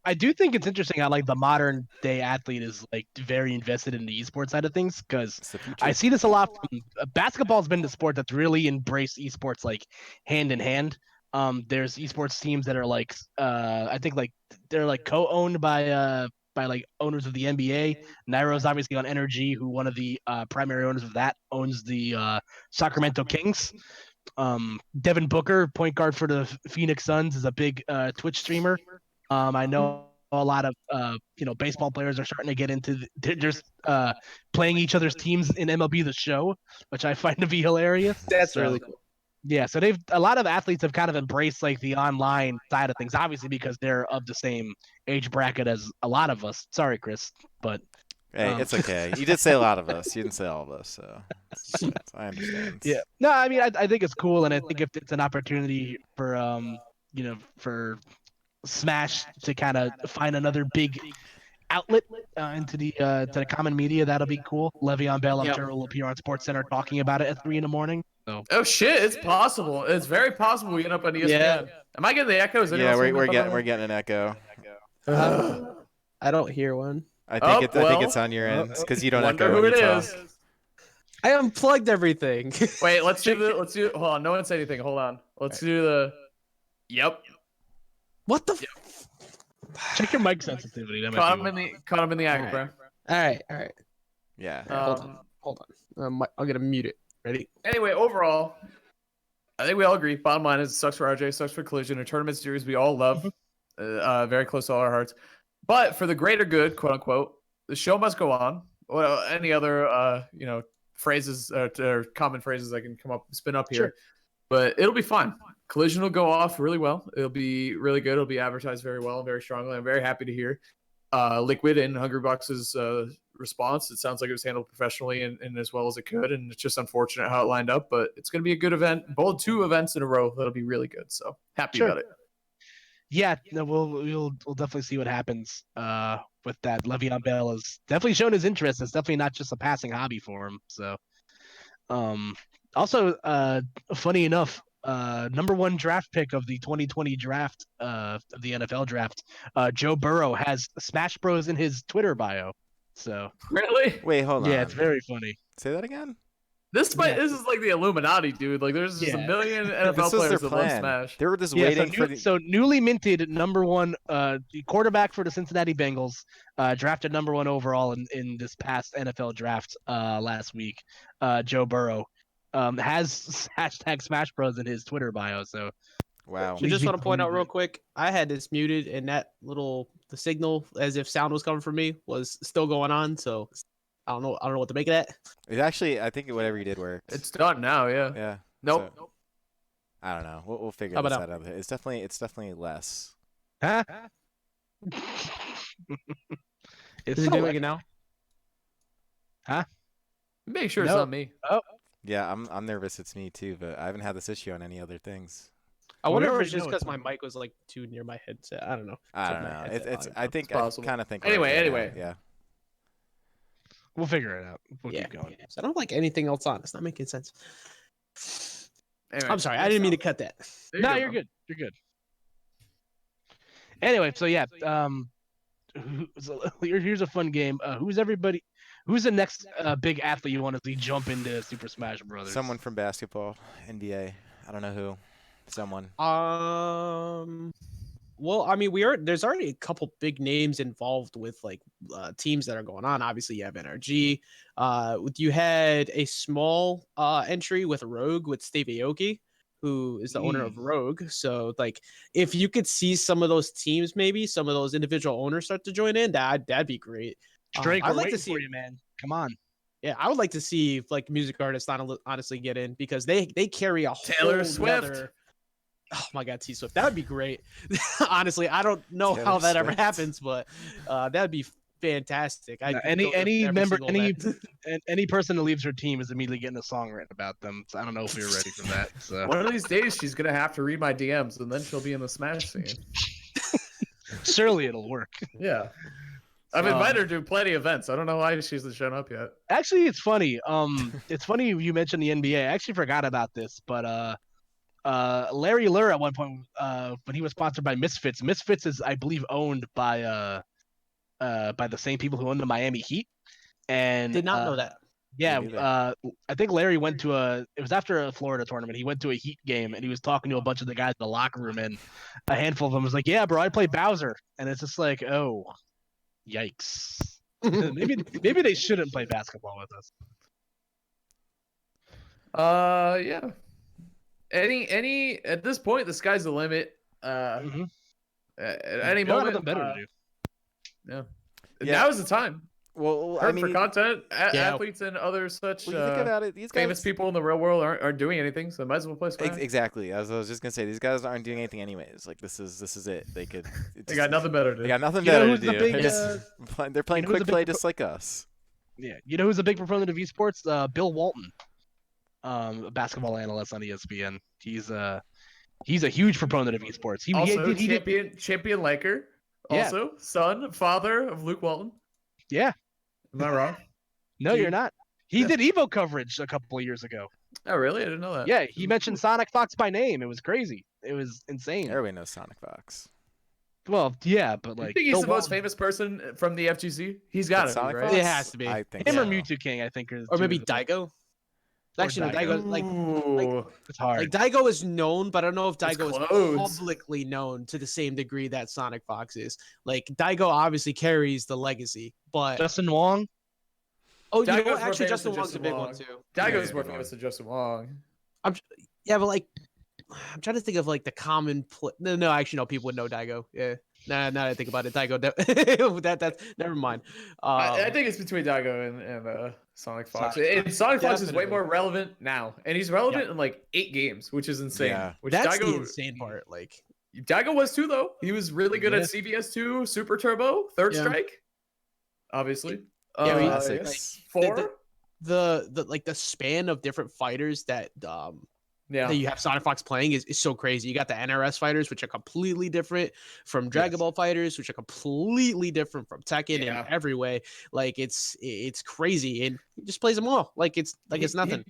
I do think it's interesting how like the modern day athlete is like very invested in the esports side of things, because It's the future. I see this a lot from basketball's been the sport that's really embraced esports like hand in hand. There's esports teams that are like I think like they're like co-owned by like owners of the NBA. Nairo's obviously on Energy, who one of the primary owners of that owns the Sacramento Kings. Devin Booker, point guard for the Phoenix Suns, is a big Twitch streamer. I know a lot of baseball players are starting to get into they're just playing each other's teams in MLB The Show, which I find to be hilarious. That's So, really cool. yeah. So a lot of athletes have kind of embraced like the online side of things, obviously because they're of the same age bracket as a lot of us. Sorry, Chris, but Hey, it's okay. You did say a lot of us. You didn't say all of us, so I understand. yeah. No, I mean I think it's cool, and I think if it's an opportunity for for Smash to kind of find another big outlet into the common media, that'll be cool. Le'Veon Bell, I'm sure, will appear on SportsCenter talking about it at 3 a.m. So. Oh shit, it's possible. It's very possible we end up on ESPN. Yeah. Am I getting the echo? Is Yeah, anyone we're getting an echo. I don't hear one. I think it's on your end because you don't wonder echo who when it you is. talk. I unplugged everything. Wait, let's do hold on, no one say anything. Hold on. Let's do the Yep. What the? Check your mic sensitivity. That might Caught be him in the act, bro. All right. Yeah. Hold on. I'm gonna mute it. Ready? Anyway, overall, I think we all agree. Bottom line is it sucks for RJ, sucks for Collision, a tournament series we all love, very close to all our hearts. But for the greater good, quote unquote, the show must go on. Well, any other phrases or common phrases I can spin up here. Sure. But it'll be fine. Collision will go off really well. It'll be really good. It'll be advertised very well and very strongly. I'm very happy to hear Liquid and Hungrybox's response. It sounds like it was handled professionally and as well as it could. And it's just unfortunate how it lined up. But it's going to be a good event. Both 2 events in a row that'll be really good. So happy about it. Yeah, no, we'll definitely see what happens with that. Le'Veon Bell has definitely shown his interest. It's definitely not just a passing hobby for him. So, also, funny enough, number 1 draft pick of the 2020 draft of the NFL draft, Joe Burrow has Smash Bros in his Twitter bio. So Really? Wait, hold on. yeah, it's very funny. Say that again. This is like the Illuminati, dude. Like there's just a million NFL This was players their that love plan. Smash. They were just waiting for So newly minted number 1 the quarterback for the Cincinnati Bengals, drafted number 1 overall in this past NFL draft last week. Joe Burrow has hashtag Smash Bros in his Twitter bio. So Wow. I just want to point out real quick, I had this muted, and the signal, as if sound was coming from me, was still going on. So I don't know what to make of that. It actually, I think whatever you did worked. It's done now, yeah. Yeah. Nope. So, I don't know. We'll figure How this about out. It's definitely less. huh? Is it doing it now? Make sure it's No. not me. Yeah, I'm nervous. It's me too, but I haven't had this issue on any other things. I wonder if Whatever it's just it because my mic was like too near my headset. I don't know. I Check don't my know. headset It's. volume. I think It's possible. I kind of think. Anyway. Yeah. We'll figure it out. We'll keep going. So I don't like anything else on. It's not making sense. Anyway, I'm sorry. I didn't mean to cut that. There No, go, you're bro. good. You're good. Anyway, so yeah, here's a fun game. Who's the next big athlete you want to see jump into Super Smash Brothers? Someone from basketball, NBA. I don't know who. Someone. Well, I mean, there's already a couple big names involved with like teams that are going on. Obviously, you have NRG. You had a small entry with Rogue with Steve Aoki, who is the owner of Rogue. So, like, if you could see some of those teams, maybe some of those individual owners start to join in, that'd be great. Drake, I'd we're like to waiting see for you, man. Come on. Yeah, I would like to see like music artists honestly get in because they carry a Taylor whole Swift. nother- Oh my God, T Swift. That would be great. Honestly, I don't know Taylor how that ever Swift. happens, but that would be fantastic. Yeah, I'd go to every member single event. any person that leaves her team is immediately getting a song written about them. So I don't know if we were ready for that. So One of these days, she's gonna have to read my DMs, and then she'll be in the Smash scene. surely it'll work. Yeah, I've invited her to plenty of events. I don't know why she hasn't shown up yet. Actually, it's funny. It's funny you mentioned the NBA. I actually forgot about this, but Larry Lur at one point, when he was sponsored by Misfits. Misfits is, I believe, owned by the same people who own the Miami Heat. And Did not know that. Yeah, Me neither. I think Larry went to it was after a Florida tournament. He went to a Heat game and he was talking to a bunch of the guys in the locker room, and a handful of them was like, "Yeah, bro, I play Bowser," and it's just like, oh, yikes. maybe they shouldn't play basketball with us. Yeah. Any at this point, the sky's the limit. At any We don't have moment, nothing better to do. Yeah. Now is the time. Well, Heard I mean, for content, Yeah. athletes and other such when you think about it, these guys famous people in the real world aren't doing anything, so might as well play Smash. Exactly. As I was just gonna say, these guys aren't doing anything anyways. Like this is it. They could. They got nothing better to do. They got nothing You know better who's to the do. big, They're playing you know who's quick the play big just like us. Yeah, you know who's a big proponent of esports? Bill Walton, a basketball analyst on ESPN. He's a huge proponent of esports. He Also, did, champion Laker. Yeah. Also, son, father of Luke Walton. yeah. Am I wrong? No, you're not. He Yeah. did Evo coverage a couple of years ago. Oh, really? I didn't know that. Yeah, he mentioned Sonic Fox by name. It was crazy. It was insane. Everybody knows Sonic Fox. Well, yeah, but You like, think he's Bill the most Walton- famous person from the FGC? He's got But to Sonic be, right? Fox? It has to be. I think him or so. Mewtwo King, I think, Or maybe Daigo. Actually, no, Daigo. Ooh. It's hard. Like Daigo is known, but I don't know if It's Daigo is close. publicly known to the same degree that Sonic Fox is. Like Daigo obviously carries the legacy, but Justin Wong. oh, you know Daigo's what? more Actually, famous Justin than Wong's a Justin big Wong. one too. Daigo's Yeah, more good famous one. than Justin Wong. Yeah, but like, I'm trying to think of like the common. No, actually, no. People would know Daigo. Yeah. Now that I think about it, Daigo. That's never mind. I think it's between Daigo and Sonic Fox. And Sonic Fox is way Definitely. more relevant now, and he's relevant in like 8 games, which is insane. Yeah. Which that's the Daigo, insane part. Like, Daigo was too, though. He was really good Yeah. at CVS2, Super Turbo, Third Yeah. Strike, obviously. Yeah, he- Classics. 4. the like the span of different fighters that Yeah. that you have Sonic Fox playing is so crazy. You got the NRS fighters, which are completely different from Dragon Yes. Ball fighters, which are completely different from Tekken Yeah. in every way. Like it's crazy, and he just plays them all like it's nothing.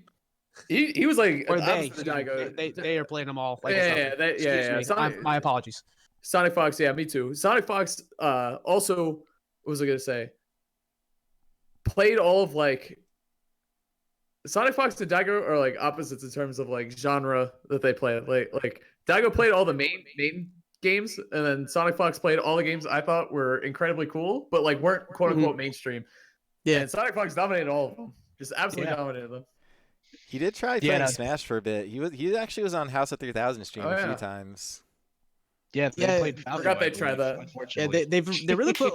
He was like Or the they, opposite of Daigo. they are playing them all like Yeah, it's yeah, nothing. that- yeah, Excuse yeah. me. Sonic- My apologies. Sonic Fox, yeah, me too. Sonic Fox also, what was I gonna say? Played all of like Sonic Fox and Daigo are like opposites in terms of like genre that they play. Like Daigo played all the main games, and then Sonic Fox played all the games I thought were incredibly cool, but like weren't quote unquote mainstream. Yeah. And Sonic Fox dominated all of them. Just absolutely Yeah. dominated them. He did try Yeah, playing no. Smash for a bit. He actually was on House of 3000 stream Oh, a yeah. few times. Yeah, they Yeah, played. forgot Falco, they I tried believe, that. Yeah, Unfortunately, they really put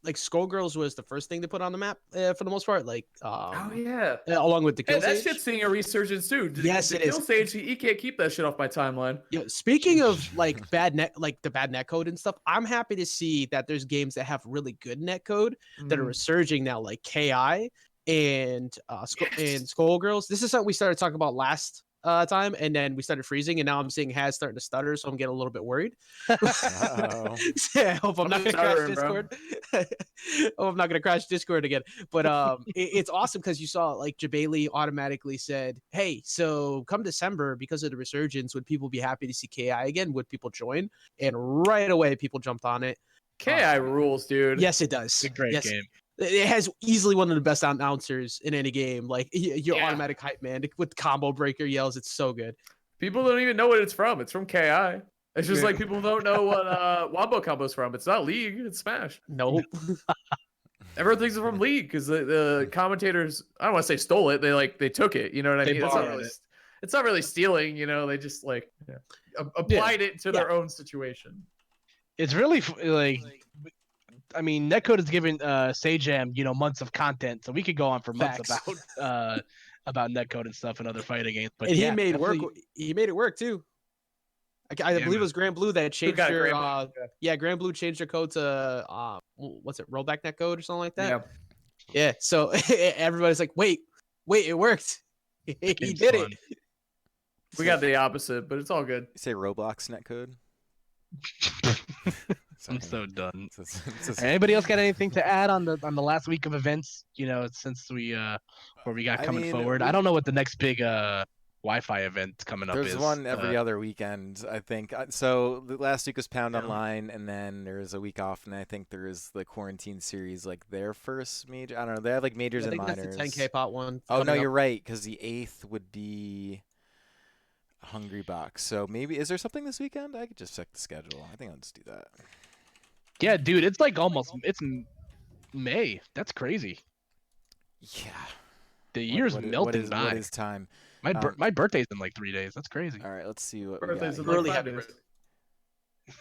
like Skullgirls was the first thing to put on the map for the most part. Like Oh yeah. along with the Hey, kill that stage. shit's seeing a resurgence too. Yes, the it is. Kill stage, he can't keep that shit off my timeline. Yeah, speaking of like bad net, like the bad net code and stuff, I'm happy to see that there's games that have really good net code that are Mhm. resurging now, like KI and and Skullgirls. This is something we started talking about last time, and then we started freezing, and now I'm seeing Has starting to stutter, so I'm getting a little bit worried. Uh-oh. Yeah, I hope I'm not gonna crash stuttering, bro. Discord. Oh, I'm not gonna crash Discord again. But it's awesome because you saw like Jabali automatically said, "Hey, so come December because of the resurgence, would people be happy to see KI again? Would people join?" And right away, people jumped on it. KI rules, dude. Yes, it does. it's a great Yes, game. it has easily one of the best announcers in any game. Like your Yeah. automatic hype man with combo breaker yells. It's so good. People don't even know what it's from. It's from KI. It's just Yeah. like people don't know what Wombo Combo's from. It's not League, it's Smash. Nope. Everyone thinks it's from League because the commentators, I don't want to say stole it. They took it. You know what I They mean? It's not borrowed really, it. it's not really stealing. You know, they just like applied it to their own situation. It's really like, I mean, Netcode has given Sajam, months of content, so we could go on for months Facts. about Netcode and stuff and other fighting games. But And yeah, he made definitely- work. He made it work too. I believe it was Grand Blue that changed got their Grand Blue? yeah, Grand Blue changed their code to what's it, rollback net code or something like that. Yeah. Yeah, so everybody's like, wait, it worked. He Game's did fun. it. We got the opposite, but it's all good. You say Roblox netcode? I'm so done. It's a- Anybody else got anything to add on the last week of events? Since we where we got I coming mean, forward. I don't know what the next big Wi-Fi event coming up is. There's one every other weekend, I think. So the last week was Pound Yeah. Online, and then there's a week off, and I think there is the Quarantine Series, like their first major. I don't know. They have like majors I and think minors. that's the 10K pot one. Oh no, coming you're up. right, because the 8th would be Hungrybox. So maybe is there something this weekend? I could just check the schedule. I think I'll just do that. Yeah, dude, it's like almost May. That's crazy. Yeah. The year's melting what by. is time? My birthday's in like 3 days. That's crazy. All right, let's see what Birthdays we in got. Early here. happiness.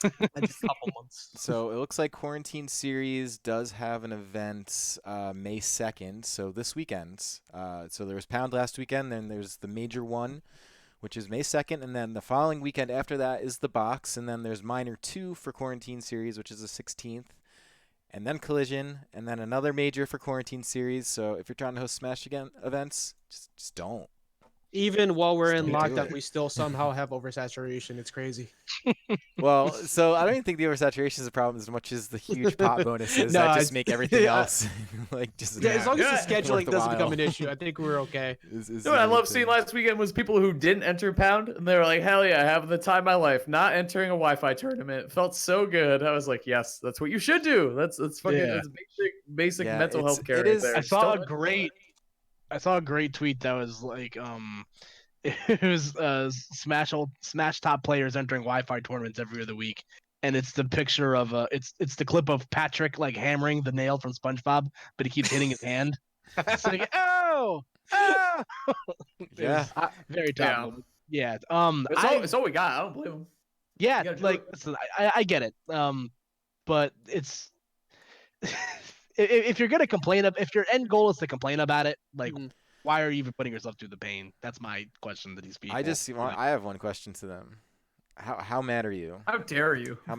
Just a couple months. So it looks like Quarantine Series does have an event May 2nd, so this weekend. So there was Pound last weekend, then there's the major one, which is May 2nd, and then the following weekend after that is the box, and then there's Minor 2 for Quarantine Series, which is the 16th, and then Collision, and then another major for Quarantine Series. So if you're trying to host Smash again events, just don't. Even while we're in Don't do lockdown, it. we still somehow have oversaturation. It's crazy. Well, so I don't even think the oversaturation is a problem as much as the huge pot bonuses No, that it's- just make everything yeah. else like just Yeah, as long Yeah. as the scheduling worth the doesn't become while. an issue, I think we're okay. is You know what I love seeing everything. last weekend was people who didn't enter Pound, and they were like, "Hell yeah, having the time of my life, not entering a Wi-Fi tournament." It felt so good. I was like, "Yes, that's what you should do. That's fucking Yeah. that's basic Yeah, mental it's- health care it right is- there. I Just saw don't a great tweet that was like it was Smash top players entering Wi-Fi tournaments every other week, and it's the picture of it's the clip of Patrick like hammering the nail from SpongeBob, but he keeps hitting his hand. It's like oh. It Yeah. was very Yeah. topical. Yeah. It's all we got. I don't blame them. Yeah, You gotta do like it. listen, I get it. But it's if you're gonna complain if your end goal is to complain about it, like Mhm. why are you even putting yourself through the pain? That's my question to these people. I have one question to them. How mad are you? How dare you? How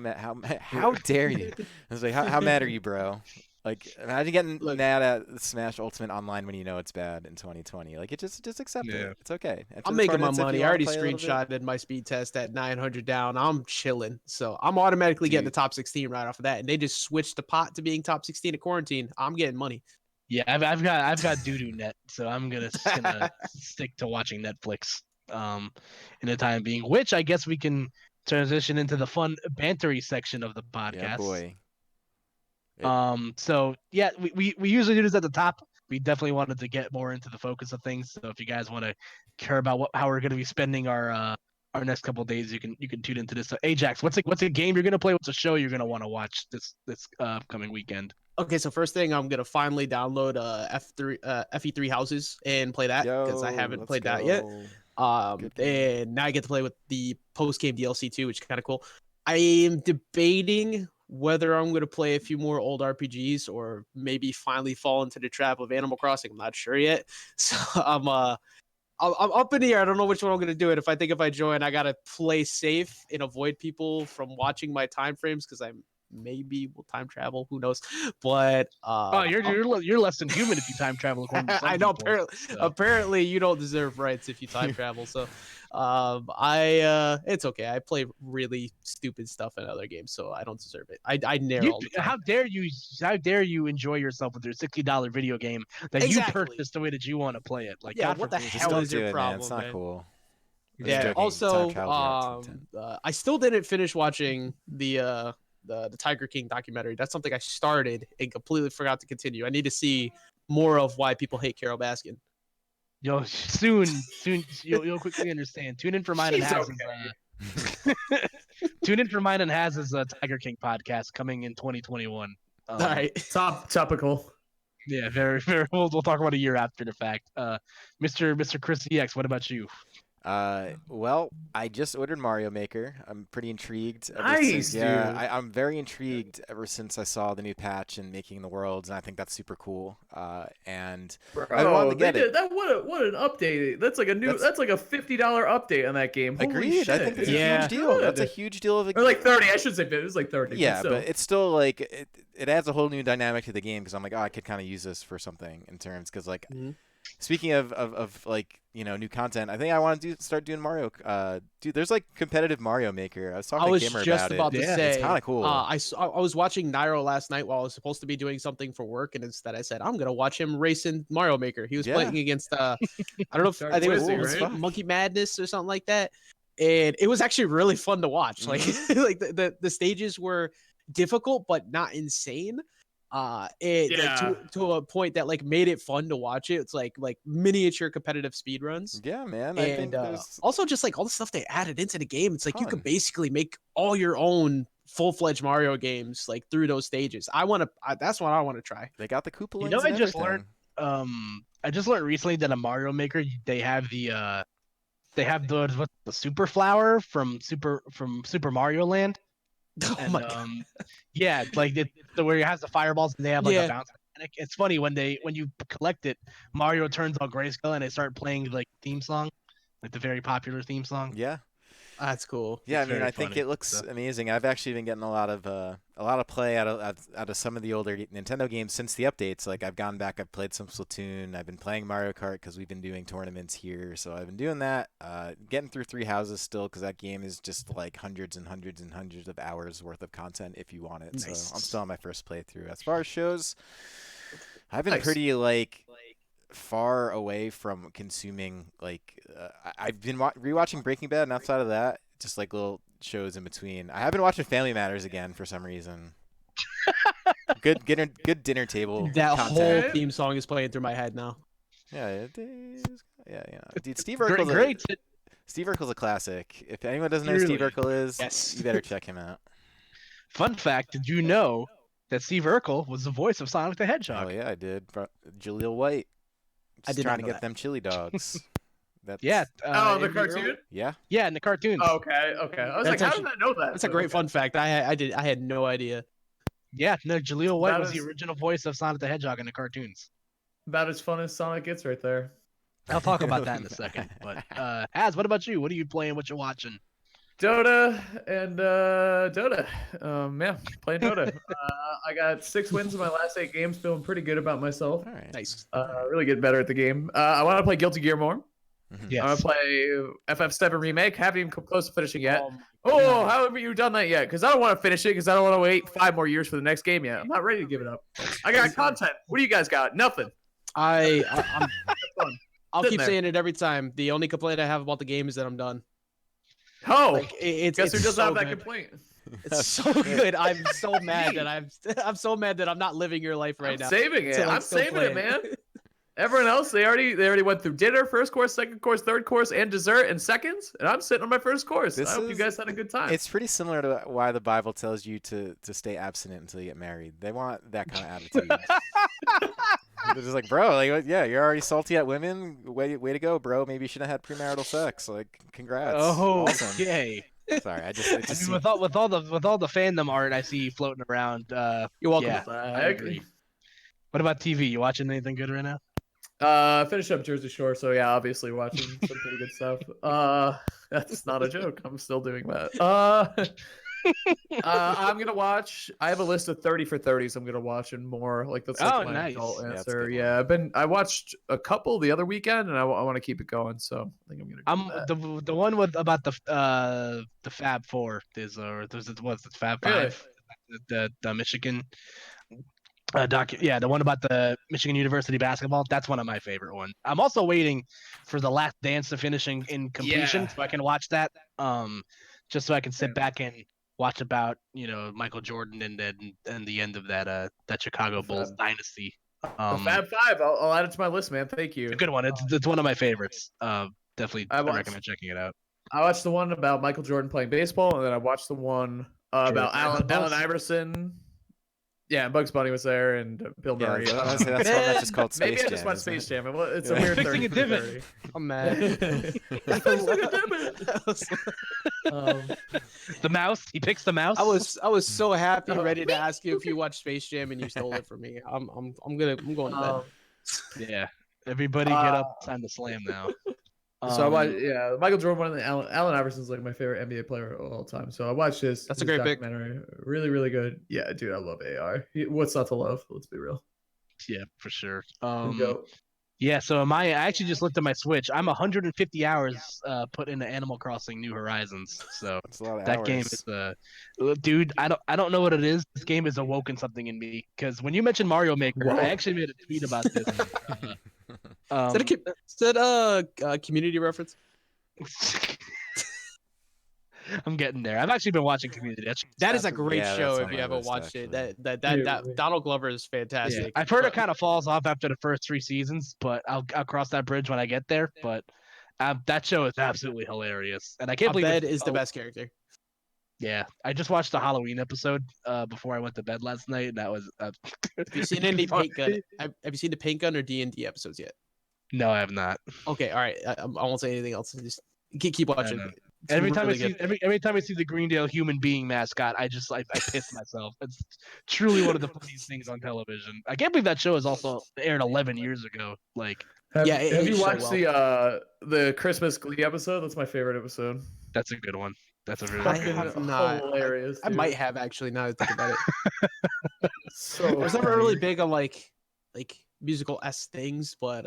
dare you? I was like, how mad are you, bro? Like, imagine getting Look. mad at Smash Ultimate Online when you know it's bad in 2020. Like, it just accept Yeah. it. It's okay. After I'm the making my tournaments, if you money. I wanna already play a little bit- screenshotted my speed test at 900 down. I'm chilling. So I'm automatically getting the Dude. top 16 right off of that. And they just switched the pot to being top 16 at quarantine. I'm getting money. Yeah, I've got doo-doo net, so I'm gonna stick to watching Netflix in the time being, which I guess we can transition into the fun bantery section of the podcast. Yeah, boy. So yeah, we usually do this at the top. We definitely wanted to get more into the focus of things. So if you guys want to care about how we're going to be spending our next couple of days, you can tune into this. So Ajax, what's a game you're going to play? What's a show you're going to want to watch this upcoming weekend? Okay, so first thing, I'm gonna finally download FE3 Houses and play that because I haven't played that yet. Good game. And now I get to play with the post game DLC too, which is kind of cool. I am debating whether I'm going to play a few more old RPGs or maybe finally fall into the trap of Animal Crossing. I'm not sure yet. So I'm up in the air. I don't know which one I'm going to do it. If I join, I got to play safe and avoid people from watching my time frames because I'm maybe will time travel. Who knows? But You're less than human if you time travel. according to some I know. people, so. Apparently, you don't deserve rights if you time travel. So, it's okay. I play really stupid stuff in other games, so I don't deserve it. I narrow. all the time. How dare you enjoy yourself with your $60 video game that Exactly. you purchased the way that you want to play it? Like, Yeah, God what the forbid. Just hell don't is do your it, man. problem, It's not man? cool. I'm just Yeah. joking. Also, Time travel is content. I still didn't finish watching the Tiger King documentary. That's something I started and completely forgot to continue. I need to see more of why people hate Carol Baskin. Yo, soon you'll quickly understand. Tune in for mine and She's Haz's. Tune in for mine and Haz's Tiger King podcast coming in 2021. All right. Topical. Yeah, very very. We'll talk about a year after the fact. Mr. Chris EX, what about you? Well, I just ordered Mario Maker. I'm pretty intrigued. Nice, Yeah, dude. I'm very intrigued ever since I saw the new patch and making the worlds, and I think that's super cool. And I've been wanting Bro, to they get it. did that. What an update! That's like a new. That's That's like a $50 update on that game. Holy agreed. I think shit! that's a It's Yeah. huge deal. That's a good. huge deal of a Or like 30. I should say 50. It was like 30. yeah, still. but it's still like it adds a whole new dynamic to the game because I'm like, oh, I could kind of use this for something in terms because like Mhm. speaking of like new content, I think I want to start doing Mario. Dude, there's like competitive Mario Maker. I was talking I to was Gamer just about about it. to Yeah. say, It's kind of cool. I was watching Nairo last night while I was supposed to be doing something for work, and instead I said I'm gonna watch him race in Mario Maker. He was Yeah. playing against I don't know if Dark I think it was, Wizzy, it was right? Monkey Madness or something like that, and it was actually really fun to watch. Like like the stages were difficult but not insane. It like Yeah. to a point that like made it fun to watch it. It's like miniature competitive speed runs. Yeah, man. I think And there's also just like all the stuff they added into the game, it's like you ton. could basically make all your own full-fledged Mario games like through those stages. That's what I want to try. They got the Koopalings You know, and I just everything. learned. I just learned recently that a Mario Maker they have the super flower from Super Mario Land. Oh And my god. yeah, like where it has the fireballs and they have like Yeah. a bounce mechanic. It's funny when you collect it, Mario turns all grayscale and they start playing like theme song, like the very popular theme song. Yeah. That's cool. Yeah, It's I mean, very I think funny, it looks so. amazing. I've actually been getting a lot of play out of some of the older Nintendo games since the updates. Like I've gone back, I've played some Splatoon, I've been playing Mario Kart because we've been doing tournaments here, so I've been doing that. Getting through Three Houses still because that game is just like hundreds and hundreds and hundreds of hours worth of content if you want it. So Nice. I'm still on my first playthrough. As far as shows, I've been Nice. pretty like far away from consuming I've been rewatching Breaking Bad, and outside of that, just like little shows in between. I have been watching Family Matters again for some reason. Good dinner table That content. whole Right? theme song is playing through my head now. Yeah, it is. Yeah, dude, Great. Steve Urkel's a classic. If anyone doesn't know He who Steve really Urkel is, Yes. you better check him out. Fun fact: did you know that Steve Urkel was the voice of Sonic the Hedgehog? Oh yeah, I did. Jaleel White. Just did not trying to know get that. them chili dogs. That's, Yeah. Oh, the in cartoon. Yeah. Yeah, in the cartoons. Oh, okay. Okay. I was That's like, how actually- did I know that? That's a great fun fact. I had no idea. Yeah, no, Jaleel White That was the is- original voice of Sonic the Hedgehog in the cartoons. About as fun as Sonic gets right there. I'll talk about that in a second. But Az, what about you? What are you playing? What you watching? Dota and Dota. Yeah, playing Dota. I got 6 wins in my last 8 games. Feeling pretty good about myself. All right. Nice. Really getting better at the game. I want to play Guilty Gear more. Mhm. Yes. I want to play FF7 Remake. Haven't even come close to finishing yet. Um, Oh, how have you done that yet? Because I don't want to finish it because I don't want to wait 5 more years for the next game yet. I'm not ready to give it up. I got content. What do you guys got? Nothing. I'll Sitting keep there. saying it every time. The only complaint I have about the game is that I'm done. Oh, Like it's guess who it's doesn't so have that good. complaint? It's so good. I'm so mad that I'm so mad that I'm not living your life right I'm now. saving it. to, like, I'm still saving play it, man. Everyone else, they already went through dinner, first course, second course, third course, and dessert in seconds, and I'm sitting on my first course. This I hope you is- guys had a good time. It's pretty similar to why the Bible tells you to stay abstinent until you get married. They want that kind of attitude. They're just like, bro, like, yeah, you're already salty at women. Way to go, bro. Maybe you shouldn't have had premarital sex. Like, congrats. Oh, Awesome. okay. Sorry, it I just mean, seems- with all the fandom art I see floating around, You're welcome. yeah, I agree. What about TV? You watching anything good right now? Finish up Jersey Shore, so yeah, obviously watching some pretty good stuff. That's not a joke. I'm still doing that. I'm gonna watch. I have a list of 30 for 30s. I'm gonna watch and more. Like that's like Oh, my nice. adult Yeah, that's a answer. good Yeah, I watched a couple the other weekend, and I want to keep it going. So I think I'm gonna. Do that. The one with about the Fab Four is what's the Fab Really? Five, the Michigan yeah, the one about the Michigan University basketball. That's one of my favorite ones. I'm also waiting for the Last Dance to finish in completion Yeah. so I can watch that. Just so I can sit back and watch about Michael Jordan and the end of that Chicago Bulls dynasty. The Fab Five. I'll add it to my list, man. Thank you. It's a good one. It's one of my favorites. Definitely, I watched- recommend checking it out. I watched the one about Michael Jordan playing baseball, and then I watched the one about Jordan. Allen Iverson. Yeah, Bugs Bunny was there and Bill Yeah, Murray. honestly, that's one that's just called Space Maybe I just Jam, watched isn't Space it? Jam. It's a Yeah. weird Fixing 30 a for divot. 30. I'm mad. Fixing a divot. Um, The mouse. He picks the mouse. I was so happy, Oh. ready to ask you if you watched Space Jam, and you stole it from me. I'm going to bed. Yeah. Everybody get up. Time to slam now. So I watched, Michael Jordan, one of the Allen Iverson's like my favorite NBA player of all time. So I watched this. That's a his great pick. documentary. Really, really good. Yeah, dude, I love AR. What's not to love? Let's be real. Yeah, for sure. Go. Yeah, so I actually just looked at my Switch. I'm 150 hours put into Animal Crossing New Horizons. So It's a lot of that hours. game is dude, I don't know what it is. This game has awoken something in me because when you mentioned Mario Maker, Whoa. I actually made a tweet about this. Is that a community reference? I'm getting there. I've actually been watching Community. That is a great Yeah, show that's if on you my haven't list, watched it. actually. That Donald Glover is fantastic. Yeah. I've heard it But- kind of falls off after the first 3 seasons, but I'll cross that bridge when I get there. But that show is absolutely hilarious, and I can't believe Abed it's- is the best character. Yeah, I just watched the Halloween episode before I went to bed last night, and that was. Have you seen any Paint Gun? Have you seen the Paint Gun or D&D episodes yet? No, I have not. Okay, all right. I won't say anything else. Just keep watching. know. It's Every time really I see every time I see the Greendale human being mascot, I piss myself. It's truly one of the funniest things on television. I can't believe that show is also aired 11 years ago. Like, Have Yeah, it you aged so watched the Christmas Glee episode? That's my favorite episode. that's a good one. That's a really I good one. have not. Hilarious. I dude. might have actually now that I think about it. So I was never funny. really big on like musical things, but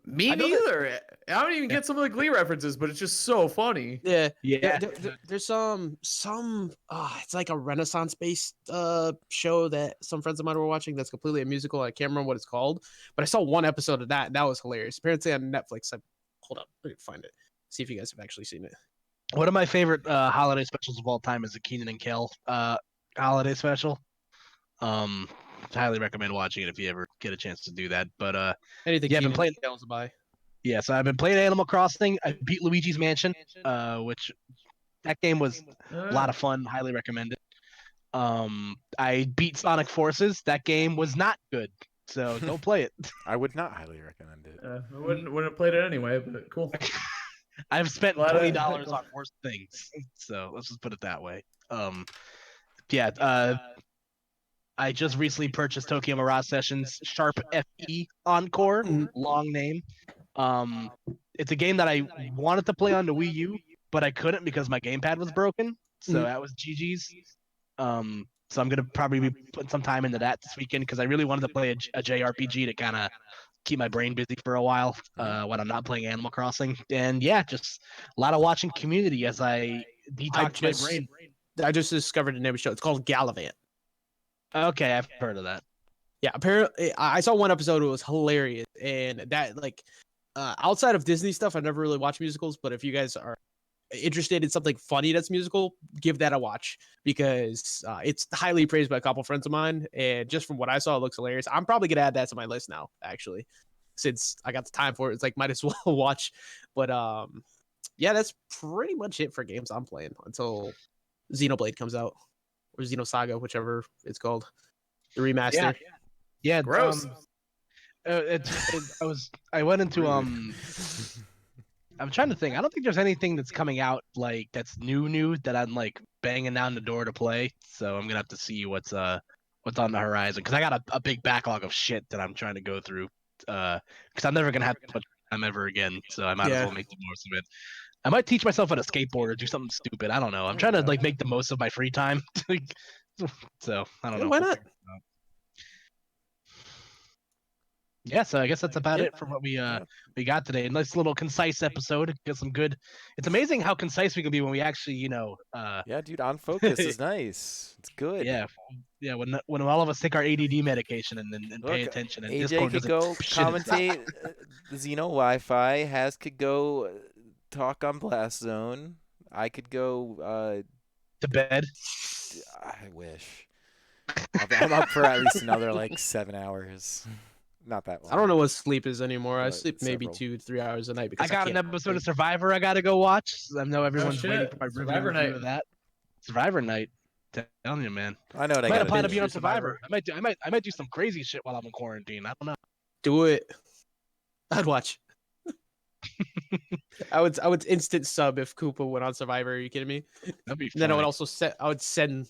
Me I know neither. I don't even get some of the Glee references, but it's just so funny. yeah. Yeah, There's some it's like a Renaissance based show that some friends of mine were watching that's completely a musical. I can't remember what it's called, but I saw one episode of that and that was hilarious. Apparently on Netflix. Hold up, let me find it. See if you guys have actually seen it. one of my favorite holiday specials of all time is the Keenan and Kel holiday special. Highly recommend watching it if you ever get a chance to do that. But Anything Yeah, I've been Keenan playing- Kel's a buy. yeah, so I've been playing Animal Crossing. I beat Luigi's Mansion, which that game was a lot of fun. Highly recommend it. I beat Sonic Forces. That game was not good, so don't play it. I would not highly recommend it. I wouldn't have played it anyway, but cool. I've spent Glad I- $20 on worse things, so let's just put it that way. Yeah. I just recently purchased Tokyo Mirage Sessions Sharp FE Encore, long name. It's a game that I wanted to play on the Wii U, but I couldn't because my gamepad was broken. So that was GG's. So I'm gonna probably be putting some time into that this weekend because I really wanted to play a JRPG to kind of keep my brain busy for a while when I'm not playing Animal Crossing. And yeah, just a lot of watching Community as I detox my brain. I just discovered the name of the show. It's called Gallivant. Okay, I've heard of that. Yeah, apparently I saw one episode. It was hilarious, and that outside of Disney stuff, I've never really watched musicals. But if you guys are interested in something funny that's musical, give that a watch because it's highly praised by a couple friends of mine. And just from what I saw, it looks hilarious. I'm probably gonna add that to my list now, actually, since I got the time for it. It's like might as well watch. But yeah, that's pretty much it for games I'm playing until Xenoblade comes out or Xenosaga, whichever it's called, the remaster. Yeah, Gross. I went into I'm trying to think. I don't think there's anything that's coming out like that's new that I'm like banging down the door to play. So I'm gonna have to see what's on the horizon because I got a big backlog of shit that I'm trying to go through. Because I'm never gonna have much time ever again. So I might as well make the most of it. I might teach myself how to skateboard or do something stupid. I don't know. I'm trying to like make the most of my free time. So I don't know. Why not? Yeah, so I guess that's about it for what we got today. A nice little concise episode. Get some good. It's amazing how concise we can be when we actually, Yeah, dude, on focus is nice. It's good. yeah. When all of us take our ADD medication and pay Look, attention. And AJ Discord could doesn't go shit itself. commentate the Xeno Wi-Fi. Has could go talk on Blast Zone. I could go. To bed. I wish. I'm up for at least another like 7 hours. Not that long. I don't know what sleep is anymore. I But sleep maybe several. 2-3 hours a night I because got an can't episode sleep. of Survivor I got to go watch. I know everyone's waiting shit. for my Survivor review night. of that. Survivor night. Telling you, man. I know what I I might got apply to to do. be on Survivor. I might do some crazy shit while I'm in quarantine. I don't know. Do it. I'd watch. I would instant sub if Koopa went on Survivor. Are you kidding me? That'd be And then I would funny. also I would send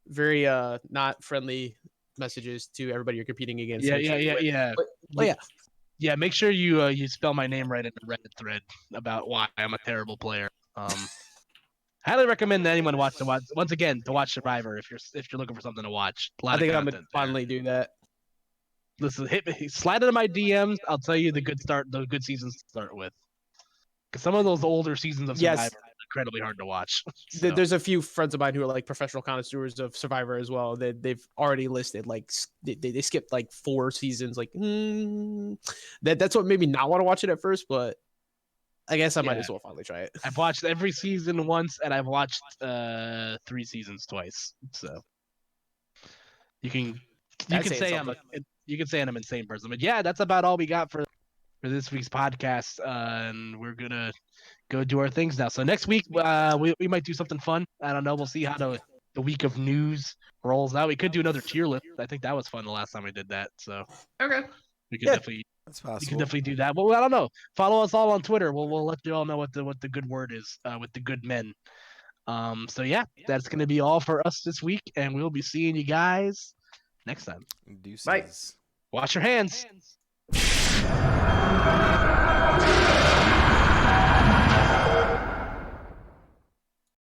very not friendly messages to everybody you're competing against. to make sure you win. But yeah, Yeah, make sure you spell my name right in the Reddit thread about why I'm a terrible player. Highly recommend anyone watch once again to watch Survivor if you're looking for something to watch. A lot I think of I'm gonna content there. finally do that. Listen, hit me, slide into my DMs. I'll tell you the good seasons to start with. Because some of those older seasons of Survivor Yes. are incredibly hard to watch. So, There's a few friends of mine who are like professional connoisseurs of Survivor as well. They've already listed like they skipped like 4 seasons. Like that's what made me not want to watch it at first, but I guess I might as well finally try it. I've watched every season once, and I've watched 3 seasons twice. So you can say I'm an insane person, but yeah, that's about all we got for this week's podcast, and we're gonna go do our things now. So next week, we might do something fun. I don't know. We'll see how the week of news rolls out. We could do another tier list. I think that was fun the last time we did that. So Okay. we could definitely. That's You can possible. definitely do that. Well, I don't know. Follow us all on Twitter. We'll let you all know what the good word is with the good men. So yeah, that's gonna be all for us this week, and we'll be seeing you guys next time. Deuces. Bye. Wash your hands.